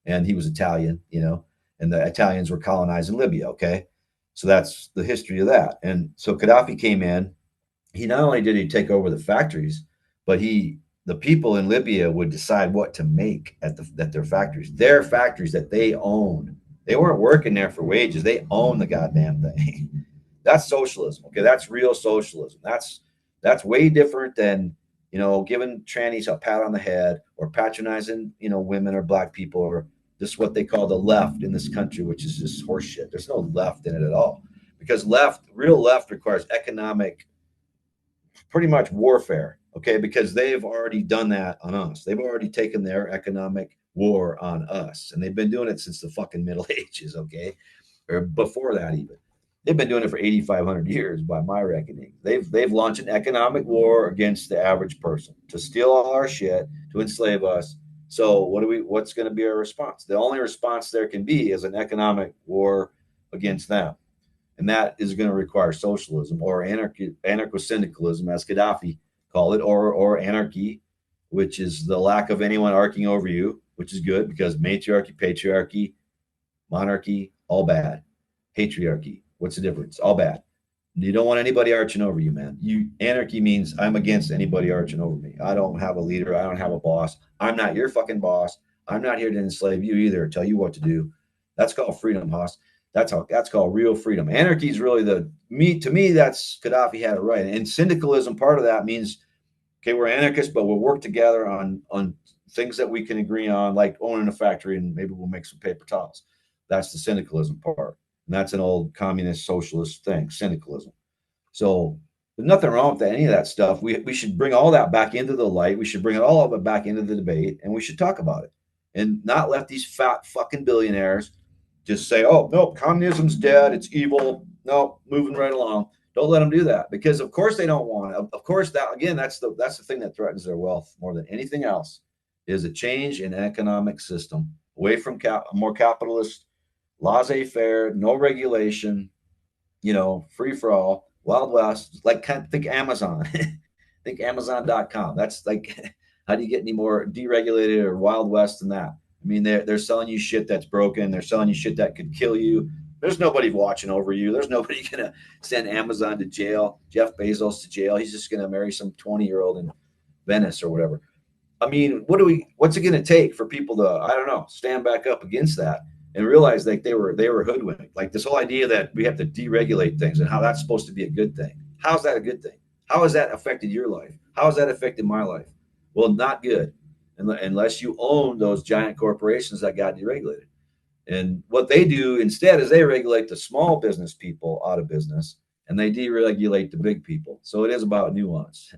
And he was Italian, and the Italians were colonizing Libya. Okay. So that's the history of that. And so Gaddafi came in. He not only did he take over the factories, but the people in Libya would decide what to make at their factories that they owned. They weren't working there for wages. They owned the goddamn thing. That's socialism. Okay. That's real socialism. That's way different than, giving trannies a pat on the head or patronizing, women or black people, or just what they call the left in this country, which is just horseshit. There's no left in it at all, because real left requires economic, pretty much warfare. Okay. Because they've already done that on us. They've already taken their economic war on us, and they've been doing it since the fucking Middle Ages. Okay. Or before that even. They've been doing it for 8,500 years by my reckoning. They've launched an economic war against the average person to steal all our shit, to enslave us. So what's going to be our response? The only response there can be is an economic war against them. and that is going to require socialism or anarcho-syndicalism, as Gaddafi called it, or anarchy, which is the lack of anyone arcing over you, which is good because matriarchy, patriarchy, monarchy, all bad. Patriarchy, what's the difference? All bad. You don't want anybody arching over you, man. Anarchy means I'm against anybody arching over me. I don't have a leader. I don't have a boss. I'm not your fucking boss. I'm not here to enslave you either, tell you what to do. That's called freedom, Haas. That's called real freedom. Anarchy is really to me, that's Gaddafi had it right. And syndicalism, part of that means, okay, we're anarchists, but we'll work together on things that we can agree on, like owning a factory, and maybe we'll make some paper towels. That's the syndicalism part. And that's an old communist socialist thing, syndicalism. So there's nothing wrong with any of that stuff. We should bring all that back into the light. We should bring it all of it back into the debate, and we should talk about it and not let these fat fucking billionaires just say, oh, no, communism's dead. It's evil. No, moving right along. Don't let them do that, because of course they don't want it. Of course, that again, that's the thing that threatens their wealth more than anything else, is a change in economic system away from more capitalist, laissez-faire, no regulation, free for all, Wild West. Like, think Amazon, think Amazon.com. That's like, how do you get any more deregulated or Wild West than that? I mean, they're selling you shit that's broken. They're selling you shit that could kill you. There's nobody watching over you. There's nobody going to send Amazon to jail, Jeff Bezos to jail. He's just going to marry some 20-year-old in Venice or whatever. I mean, what's it going to take for people to, I don't know, stand back up against that and realize like they were hoodwinked? Like this whole idea that we have to deregulate things and how that's supposed to be a good thing. How's that a good thing? How has that affected your life? How has that affected my life? Well, not good, unless you own those giant corporations that got deregulated. And what they do instead is they regulate the small business people out of business, and they deregulate the big people. So it is about nuance.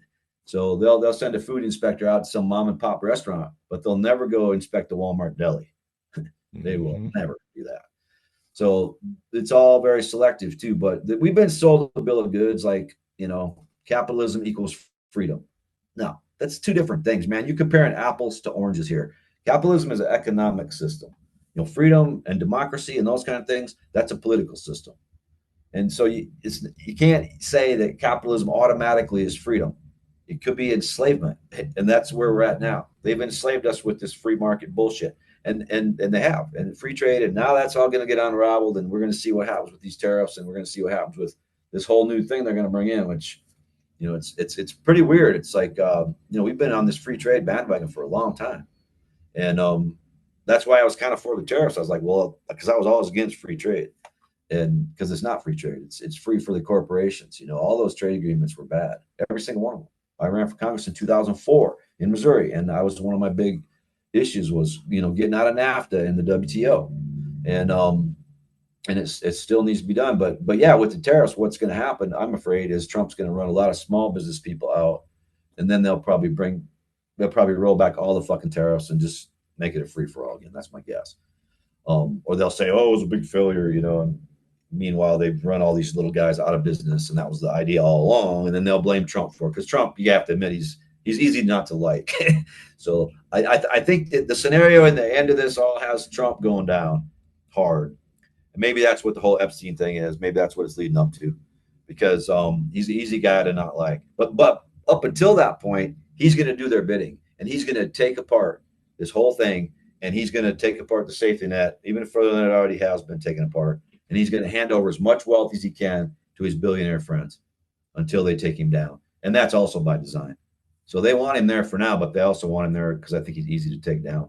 So they'll send a food inspector out to some mom and pop restaurant, but they'll never go inspect the Walmart deli. They will never do that. So it's all very selective too. But we've been sold a bill of goods like, capitalism equals freedom. No, that's two different things, man. You're comparing apples to oranges here. Capitalism is an economic system. Freedom and democracy and those kind of things, that's a political system. And so you can't say that capitalism automatically is freedom. It could be enslavement, and that's where we're at now. They've enslaved us with this free market bullshit, and they have, and free trade, and now that's all going to get unraveled, and we're going to see what happens with these tariffs, and we're going to see what happens with this whole new thing they're going to bring in, which, it's pretty weird. It's like, we've been on this free trade bandwagon for a long time, and that's why I was kind of for the tariffs. I was like, well, because I was always against free trade, and because it's not free trade, it's free for the corporations. All those trade agreements were bad, every single one of them. I ran for Congress in 2004 in Missouri, and I was one of my big issues was, getting out of NAFTA and the WTO, and it still needs to be done. But yeah, with the tariffs, what's going to happen, I'm afraid, is Trump's going to run a lot of small business people out, and then they'll probably roll back all the fucking tariffs and just make it a free for all again. That's my guess. Or they'll say, oh, it was a big failure, and meanwhile, they've run all these little guys out of business, and that was the idea all along. And then they'll blame Trump for it, because Trump, you have to admit, he's easy not to like. So I think that the scenario in the end of this all has Trump going down hard. And maybe that's what the whole Epstein thing is. Maybe that's what it's leading up to, because he's an easy guy to not like. But up until that point, he's going to do their bidding, and he's going to take apart this whole thing, and he's going to take apart the safety net even further than it already has been taken apart. And he's going to hand over as much wealth as he can to his billionaire friends until they take him down. And that's also by design. So they want him there for now, but they also want him there because I think he's easy to take down.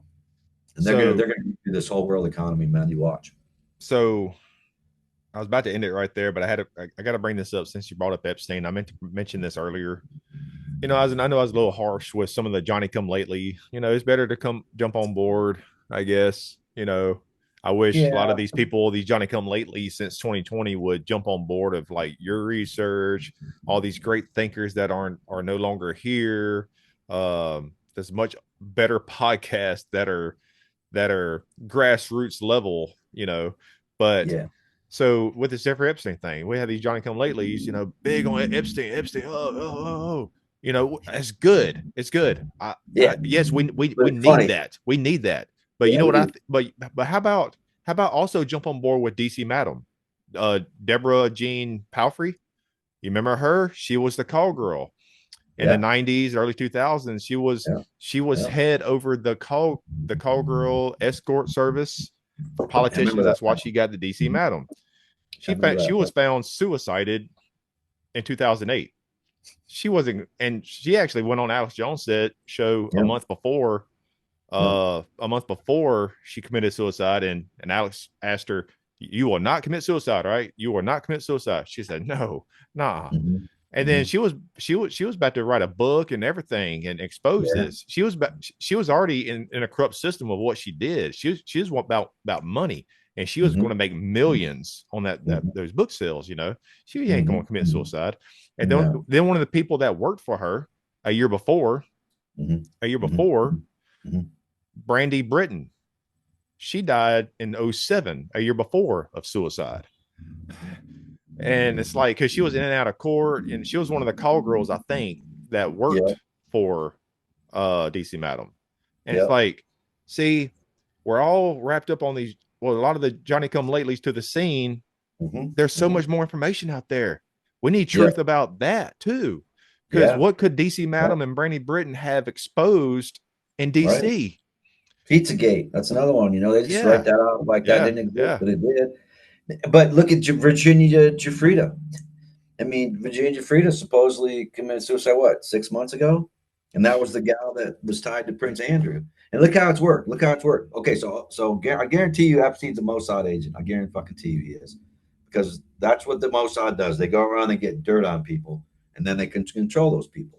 And they're going to do this whole world economy, man. You watch. So I was about to end it right there, but I got to bring this up since you brought up Epstein. I meant to mention this earlier. I know I was a little harsh with some of the Johnny come lately. It's better to jump on board, I guess. I wish a lot of these people, these Johnny come lately since 2020, would jump on board of like your research, all these great thinkers that are no longer here. There's much better podcasts that are grassroots level, but yeah. So with this Jeffrey Epstein thing, we have these Johnny come latelys, big on Epstein. It's good. It's good. Yes, we need funny. That. We need that. But you know what but how about also jump on board with DC Madam? Deborah Jean Palfrey. You remember her? She was the call girl in the Yeah. 90s, early 2000s. She was Yeah. head over the call girl escort service for I remember politicians. that That's why now. she got the DC Madam. I remember She that was now. found suicided in 2008. She wasn't, and she actually went on Alex Jones' show Yeah. Yeah. a month before she committed suicide, and Alex asked her, "You will not commit suicide, right? You will not commit suicide." She said, "No, nah." Mhm. And then Mhm. she was about to write a book and everything and expose Yeah. this. She was already in a corrupt system of what she did. She was about money, and she was going to Mhm. make millions on that Mhm. those book sales. You know, she ain't going to Mhm. commit Mhm. suicide. And Yeah. then one of the people that worked for her a year before, Mhm. a year Mhm. before, Mhm. Brandy Britton, she died in '07, a year before, of suicide. And it's like, because she was in and out of court, and she was one of the call girls, I think, that Yeah. worked for DC Madam. And it's Yeah. like, see, we're all wrapped up on these. Well, a lot of the Johnny come latelys to the scene. Mhm. There's so Mhm. much more information out there. We need Yeah. truth about that too. Because Yeah. what could DC Right. Madam and Brandy Britton have exposed in Right. DC? Pizzagate. That's another one. They just write Yeah, that out like that yeah, didn't exist, yeah. but it did. But look at Virginia Giuffrida. I mean, Virginia Giuffrida supposedly committed suicide, what, 6 months ago? And that was the gal that was tied to Prince Andrew. And look how it's worked. Look how it's worked. Okay, so I guarantee you Epstein's a Mossad agent. I guarantee fucking he is. Because that's what the Mossad does. They go around and get dirt on people, and then they can control those people.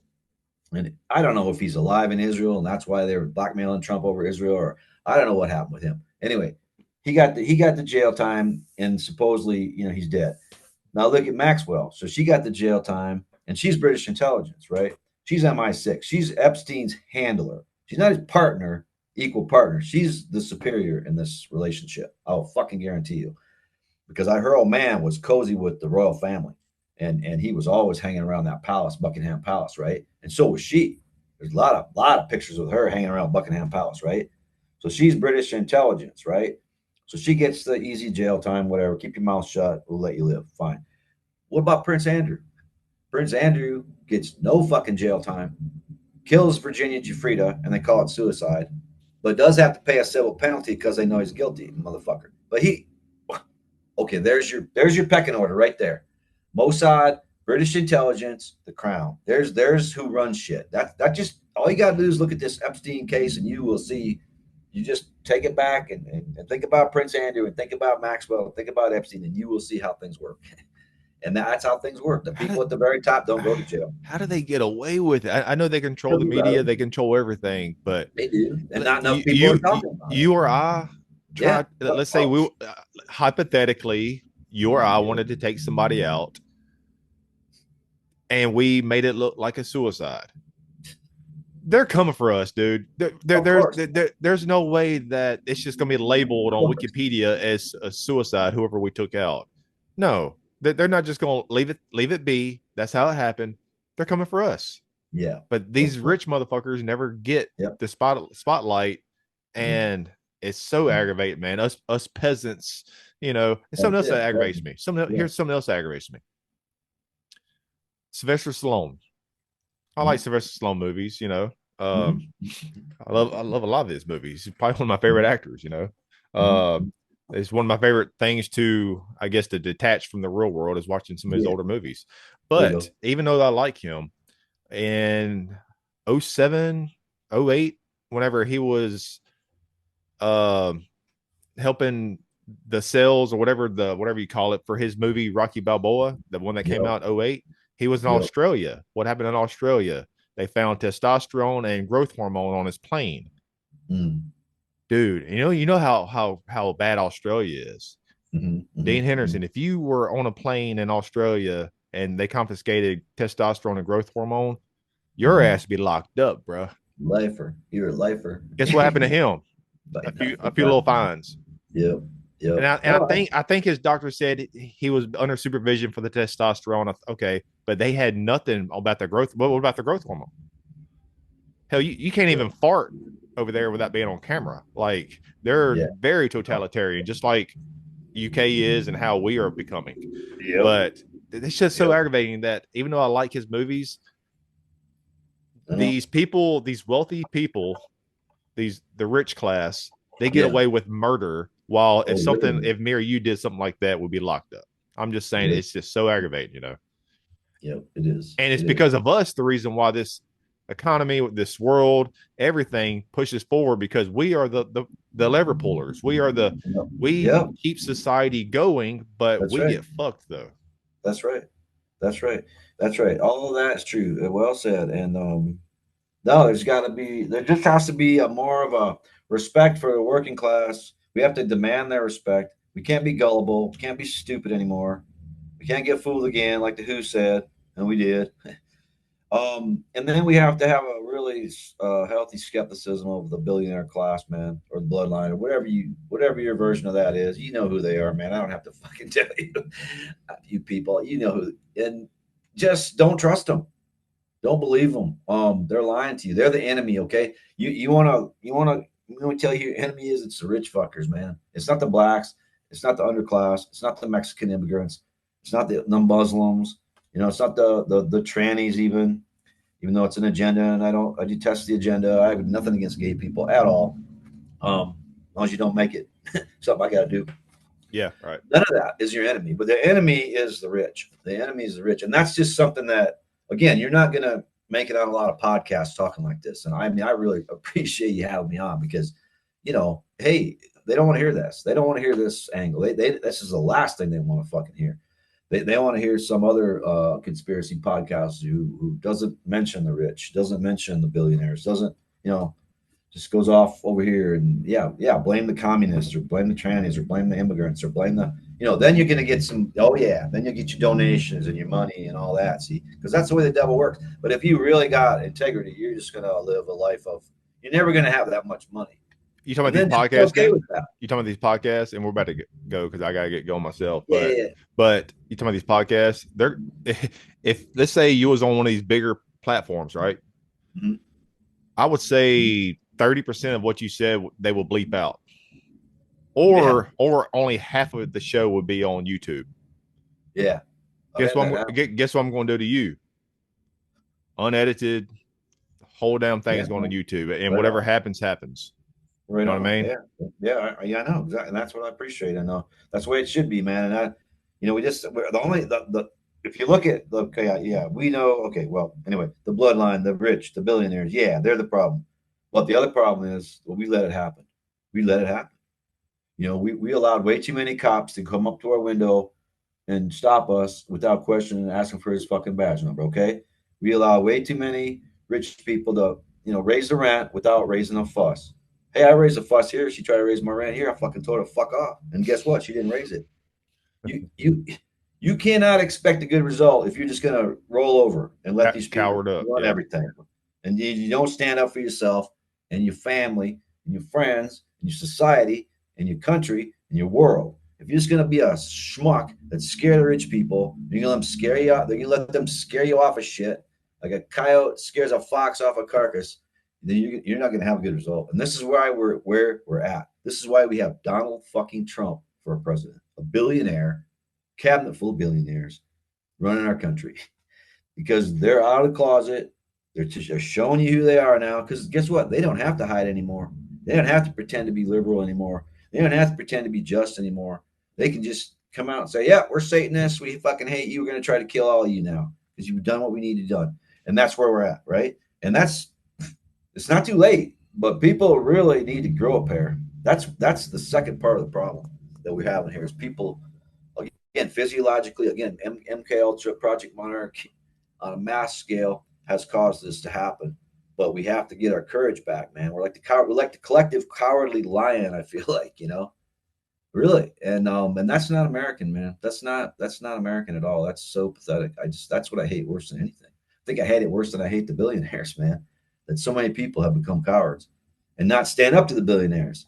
And I don't know if he's alive in Israel, and that's why they were blackmailing Trump over Israel, or I don't know what happened with him. Anyway, he got the jail time, and supposedly, he's dead. Now look at Maxwell. So she got the jail time, and she's British intelligence, right? She's MI6. She's Epstein's handler. She's not his partner, equal partner. She's the superior in this relationship. I'll fucking guarantee you, because her old man was cozy with the royal family, and he was always hanging around that palace, Buckingham Palace, right? And so was she. There's a lot of pictures with her hanging around Buckingham Palace, right? So she's British intelligence, right? So she gets the easy jail time, whatever. Keep your mouth shut. We'll let you live. Fine. What about Prince Andrew? Prince Andrew gets no fucking jail time, kills Virginia Giuffrida, and they call it suicide, but does have to pay a civil penalty because they know he's guilty, motherfucker. But okay, there's your pecking order right there. Mossad, British intelligence, the crown. There's who runs shit. That just all you gotta do is look at this Epstein case and you will see. You just take it back and think about Prince Andrew and think about Maxwell, and think about Epstein, and you will see how things work. And that's how things work. The How people do, at the very top don't go to jail. how do they get away with it? I know they control Tell the me about media, it. they control everything, but They do, and not enough people are talking about it. you or I Yeah. try. Let's say hypothetically, you or I wanted to take somebody out, and we made it look like a suicide. They're coming for us, dude. Of course. There's no way that it's just going to be labeled Of on course. Wikipedia as a suicide. Whoever we took out, no, they're not just going to leave it be. That's how it happened. They're coming for us. Yeah. But Of these course. rich motherfuckers never get Yep. the spotlight, Mhm. and it's so aggravating, man. Us peasants, and something That's else that it. aggravates me. Yeah. Here's something else that aggravates me. Sylvester Stallone. I like Mhm. Sylvester Stallone movies. Mhm. I love a lot of his movies. He's probably one of my favorite actors. Uh, Mhm. it's one of my favorite things to, I guess, to detach from the real world is watching some of his Yeah. older movies. There you But go. even though I like him, in '07, '08, whenever he was um helping the sales or whatever you call it for his movie Rocky Balboa, the one that came Yep. out in '08, he was in Yep. Australia. What happened in Australia? They found testosterone and growth hormone on his plane. Mm. Dude, how bad Australia is. Mhm. Dean Mhm. Mhm. Henderson, if you were on a plane in Australia and they confiscated testosterone and growth hormone, your Mhm. ass would be locked up, bro. Lifer. You're a lifer. Guess what happened to him? But A nothing. few little fines. Yep. And Yep. I No. think his doctor said he was under supervision for the testosterone. Okay, but they had nothing about the growth. What about the growth hormone? Hell, you can't Yeah. even fart over there without being on camera. Like they're Yeah. very totalitarian, just like UK is and how we are becoming. Yep. But it's just so Yep. aggravating that even though I like his movies, I know. these people, these wealthy people, the rich class, they get Yeah. away with murder, while Oh, literally. if me or you did something like that, we'd be locked up. I'm just saying, It is. it's just so aggravating, you know. Yep, it is. And it's It is. because of us, the reason why this economy, this world, everything pushes forward, because we are the lever pullers. We are Yep. we Yep. keep society going, but That's we right. get fucked though. That's right. That's right. That's right. All of that's true. Well said. And no, there just has to be a more of a respect for the working class. We have to demand their respect. We can't be gullible. We can't be stupid anymore. We can't get fooled again, like the Who said, and we did. And then we have to have a really healthy skepticism of the billionaire class, man, or the bloodline, or whatever your version of that is. You know who they are, man. I don't have to fucking tell you, you people. You know who, and just don't trust them. Don't believe them. They're lying to you. They're the enemy. Okay, you wanna. Let me tell you, your enemy is it's the rich fuckers, man. It's not the blacks. It's not the underclass. It's not the Mexican immigrants. It's not the Muslims. You know, it's not the trannies even though it's an agenda, and I detest the agenda. I have nothing against gay people at all. As long as you don't make it something I got to do. Yeah, right. None of that is your enemy, but the enemy is the rich. The enemy is the rich, and that's just something that, again, you're not going to make it on a lot of podcasts talking like this. And I mean, I really appreciate you having me on because, hey, they don't want to hear this. They don't want to hear this angle. This is the last thing they want to fucking hear. They want to hear some other conspiracy podcast who doesn't mention the rich, doesn't mention the billionaires, doesn't, just goes off over here and blame the communists or blame the trannies or blame the immigrants or blame then you're going to get then you'll get your donations and your money and all that. See, because that's the way the devil works. But if you really got integrity, you're just going to live a life of, you're never going to have that much money. You talking about these podcasts? Okay with that. You talking about these podcasts, and we're about to go because I gotta get going myself. Yeah. But you talking about these podcasts? They're if let's say you was on one of these bigger platforms, right? Mm-hmm. I would say 30% of what you said they will bleep out, or only half of the show would be on YouTube. Yeah. Guess what I'm going to do to you? Unedited, the whole damn thing is going on YouTube, and whatever happens. Right, you know what I mean? Yeah, I know exactly, and that's what I appreciate. I know that's the way it should be, man. And if you look at we know. Okay, well, anyway, the bloodline, the rich, the billionaires, they're the problem. But the other problem is, we let it happen. We let it happen. We allowed way too many cops to come up to our window and stop us without question and asking for his fucking badge number. Okay, we allow way too many rich people to raise the rent without raising a fuss. Hey, I raised a fuss here. She tried to raise my rent here. I fucking told her fuck off. And guess what? She didn't raise it. You cannot expect a good result if you're just gonna roll over and let these people run everything. And you don't stand up for yourself and your family and your friends and your society and your country and your world. If you're just gonna be a schmuck that scare the rich people, you're gonna let them scare you out. You let them scare you off of shit like a coyote scares a fox off a carcass. Then you're not going to have a good result. And this is why where we're at. This is why we have Donald fucking Trump for a president, a billionaire, cabinet full of billionaires running our country, because they're out of the closet. They're showing you who they are now. Because guess what? They don't have to hide anymore. They don't have to pretend to be liberal anymore. They don't have to pretend to be just anymore. They can just come out and say, yeah, we're Satanists. We fucking hate you. We're going to try to kill all of you now because you've done what we need to done. And that's where we're at, right? And it's not too late, but people really need to grow a pair. That's the second part of the problem that we're having here is people, again, physiologically, again, MK Ultra, Project Monarch on a mass scale has caused this to happen. But we have to get our courage back, man. We're like the collective cowardly lion, I feel like, really. And that's not American, man. That's not American at all. That's so pathetic. That's what I hate worse than anything. I think I hate it worse than I hate the billionaires, man. That so many people have become cowards and not stand up to the billionaires,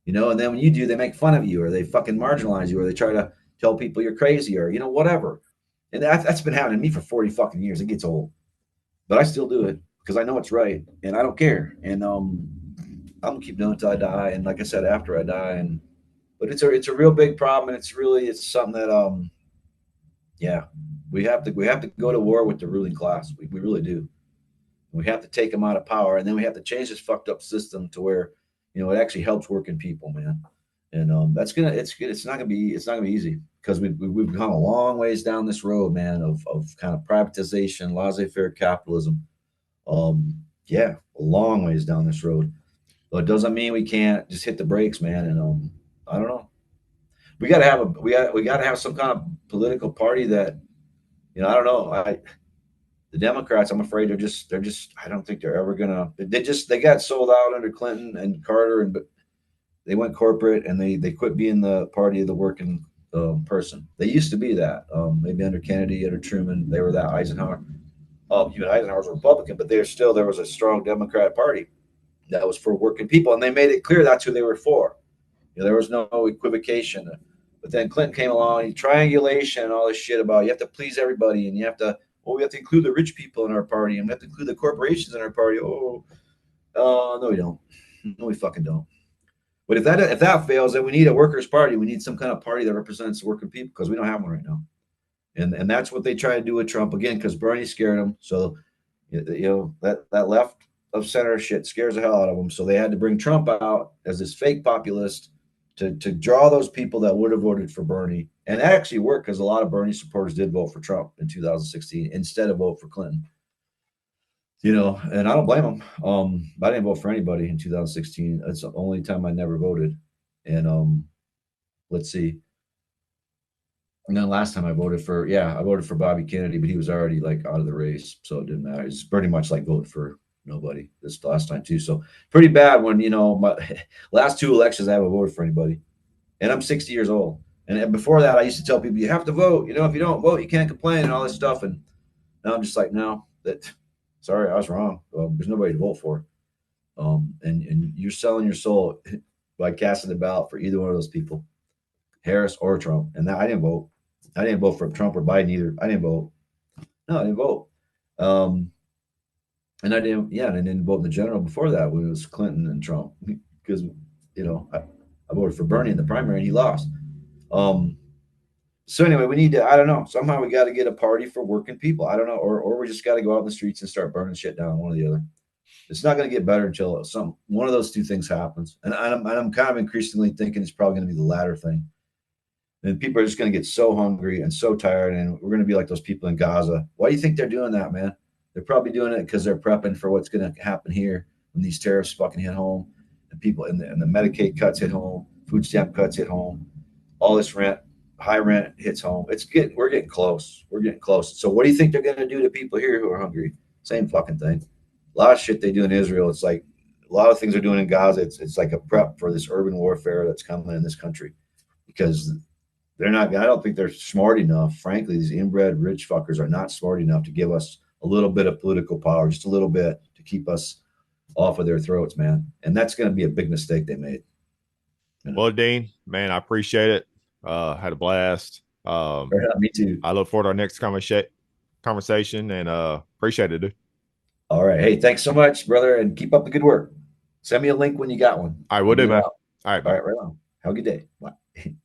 and then when you do, they make fun of you or they fucking marginalize you or they try to tell people you're crazy or, whatever. And that's been happening to me for 40 fucking years. It gets old, but I still do it because I know it's right and I don't care. And I'm gonna keep doing it until I die. And like I said, after I die, and But it's a real big problem, and it's something that yeah, we have to go to war with the ruling class. We really do. We have to take them out of power, and then we have to change this fucked up system to where it actually helps working people, man. And that's gonna it's not gonna be easy because we've gone a long ways down this road, man, of kind of privatization, laissez-faire capitalism. Yeah, a long ways down this road. But it doesn't mean we can't just hit the brakes, man. And I don't know. We gotta have some kind of political party that I don't know. The Democrats, I'm afraid they're just I don't think they're ever gonna they got sold out under Clinton and Carter, and but they went corporate and they quit being the party of the working person. They used to be that. Maybe under Kennedy, under Truman, they were that. Eisenhower. Even Eisenhower was a Republican, but there was a strong Democrat party that was for working people, and they made it clear that's who they were for. There was no equivocation. But then Clinton came along, triangulation and all this shit about you have to please everybody, and you have to we have to include the rich people in our party, and we have to include the corporations in our party. No, we don't. No, we fucking don't. But if that fails, then we need a workers' party. We need some kind of party that represents the working people because we don't have one right now. And that's what they try to do with Trump again because Bernie scared them. So that left of center shit scares the hell out of them. So they had to bring Trump out as this fake populist to draw those people that would have voted for Bernie. And that actually worked because a lot of Bernie supporters did vote for Trump in 2016 instead of vote for Clinton. And I don't blame them. I didn't vote for anybody in 2016. That's the only time I never voted. And let's see. And then last time I voted for Bobby Kennedy, but he was already like out of the race, so it didn't matter. It's pretty much like voting for nobody this last time too. So pretty bad when my last two elections I haven't voted for anybody, and I'm 60 years old. And before that, I used to tell people you have to vote. If you don't vote, you can't complain and all this stuff. And now I'm just like, no, sorry, I was wrong. There's nobody to vote for. And you're selling your soul by casting the ballot for either one of those people, Harris or Trump. And I didn't vote. I didn't vote for Trump or Biden either. I didn't vote. No, I didn't vote. And I didn't vote in the general before that when it was Clinton and Trump because, I voted for Bernie in the primary and he lost. So anyway, we need to, I don't know, somehow we got to get a party for working people. I don't know, or we just got to go out in the streets and start burning shit down, one or the other. It's not going to get better until one of those two things happens. And I'm kind of increasingly thinking it's probably going to be the latter thing. And people are just going to get so hungry and so tired, and we're going to be like those people in Gaza. Why do you think they're doing that, man? They're probably doing it because they're prepping for what's going to happen here when these tariffs fucking hit home, and people and the Medicaid cuts hit home, food stamp cuts hit home, all this high rent hits home. We're getting close. We're getting close. So what do you think they're going to do to people here who are hungry? Same fucking thing. A lot of shit they do in Israel. It's like a lot of things they're doing in Gaza. It's like a prep for this urban warfare that's coming in this country because I don't think they're smart enough. Frankly, these inbred rich fuckers are not smart enough to give us a little bit of political power, just a little bit to keep us off of their throats, man. And that's going to be a big mistake they made. Well, Dean, man, I appreciate it. Had a blast. Me too. I look forward to our next conversation and appreciate it, dude. All right. Hey, thanks so much, brother, and keep up the good work. Send me a link when you got one. All right, we'll do, man. All right, right on. Have a good day. Bye.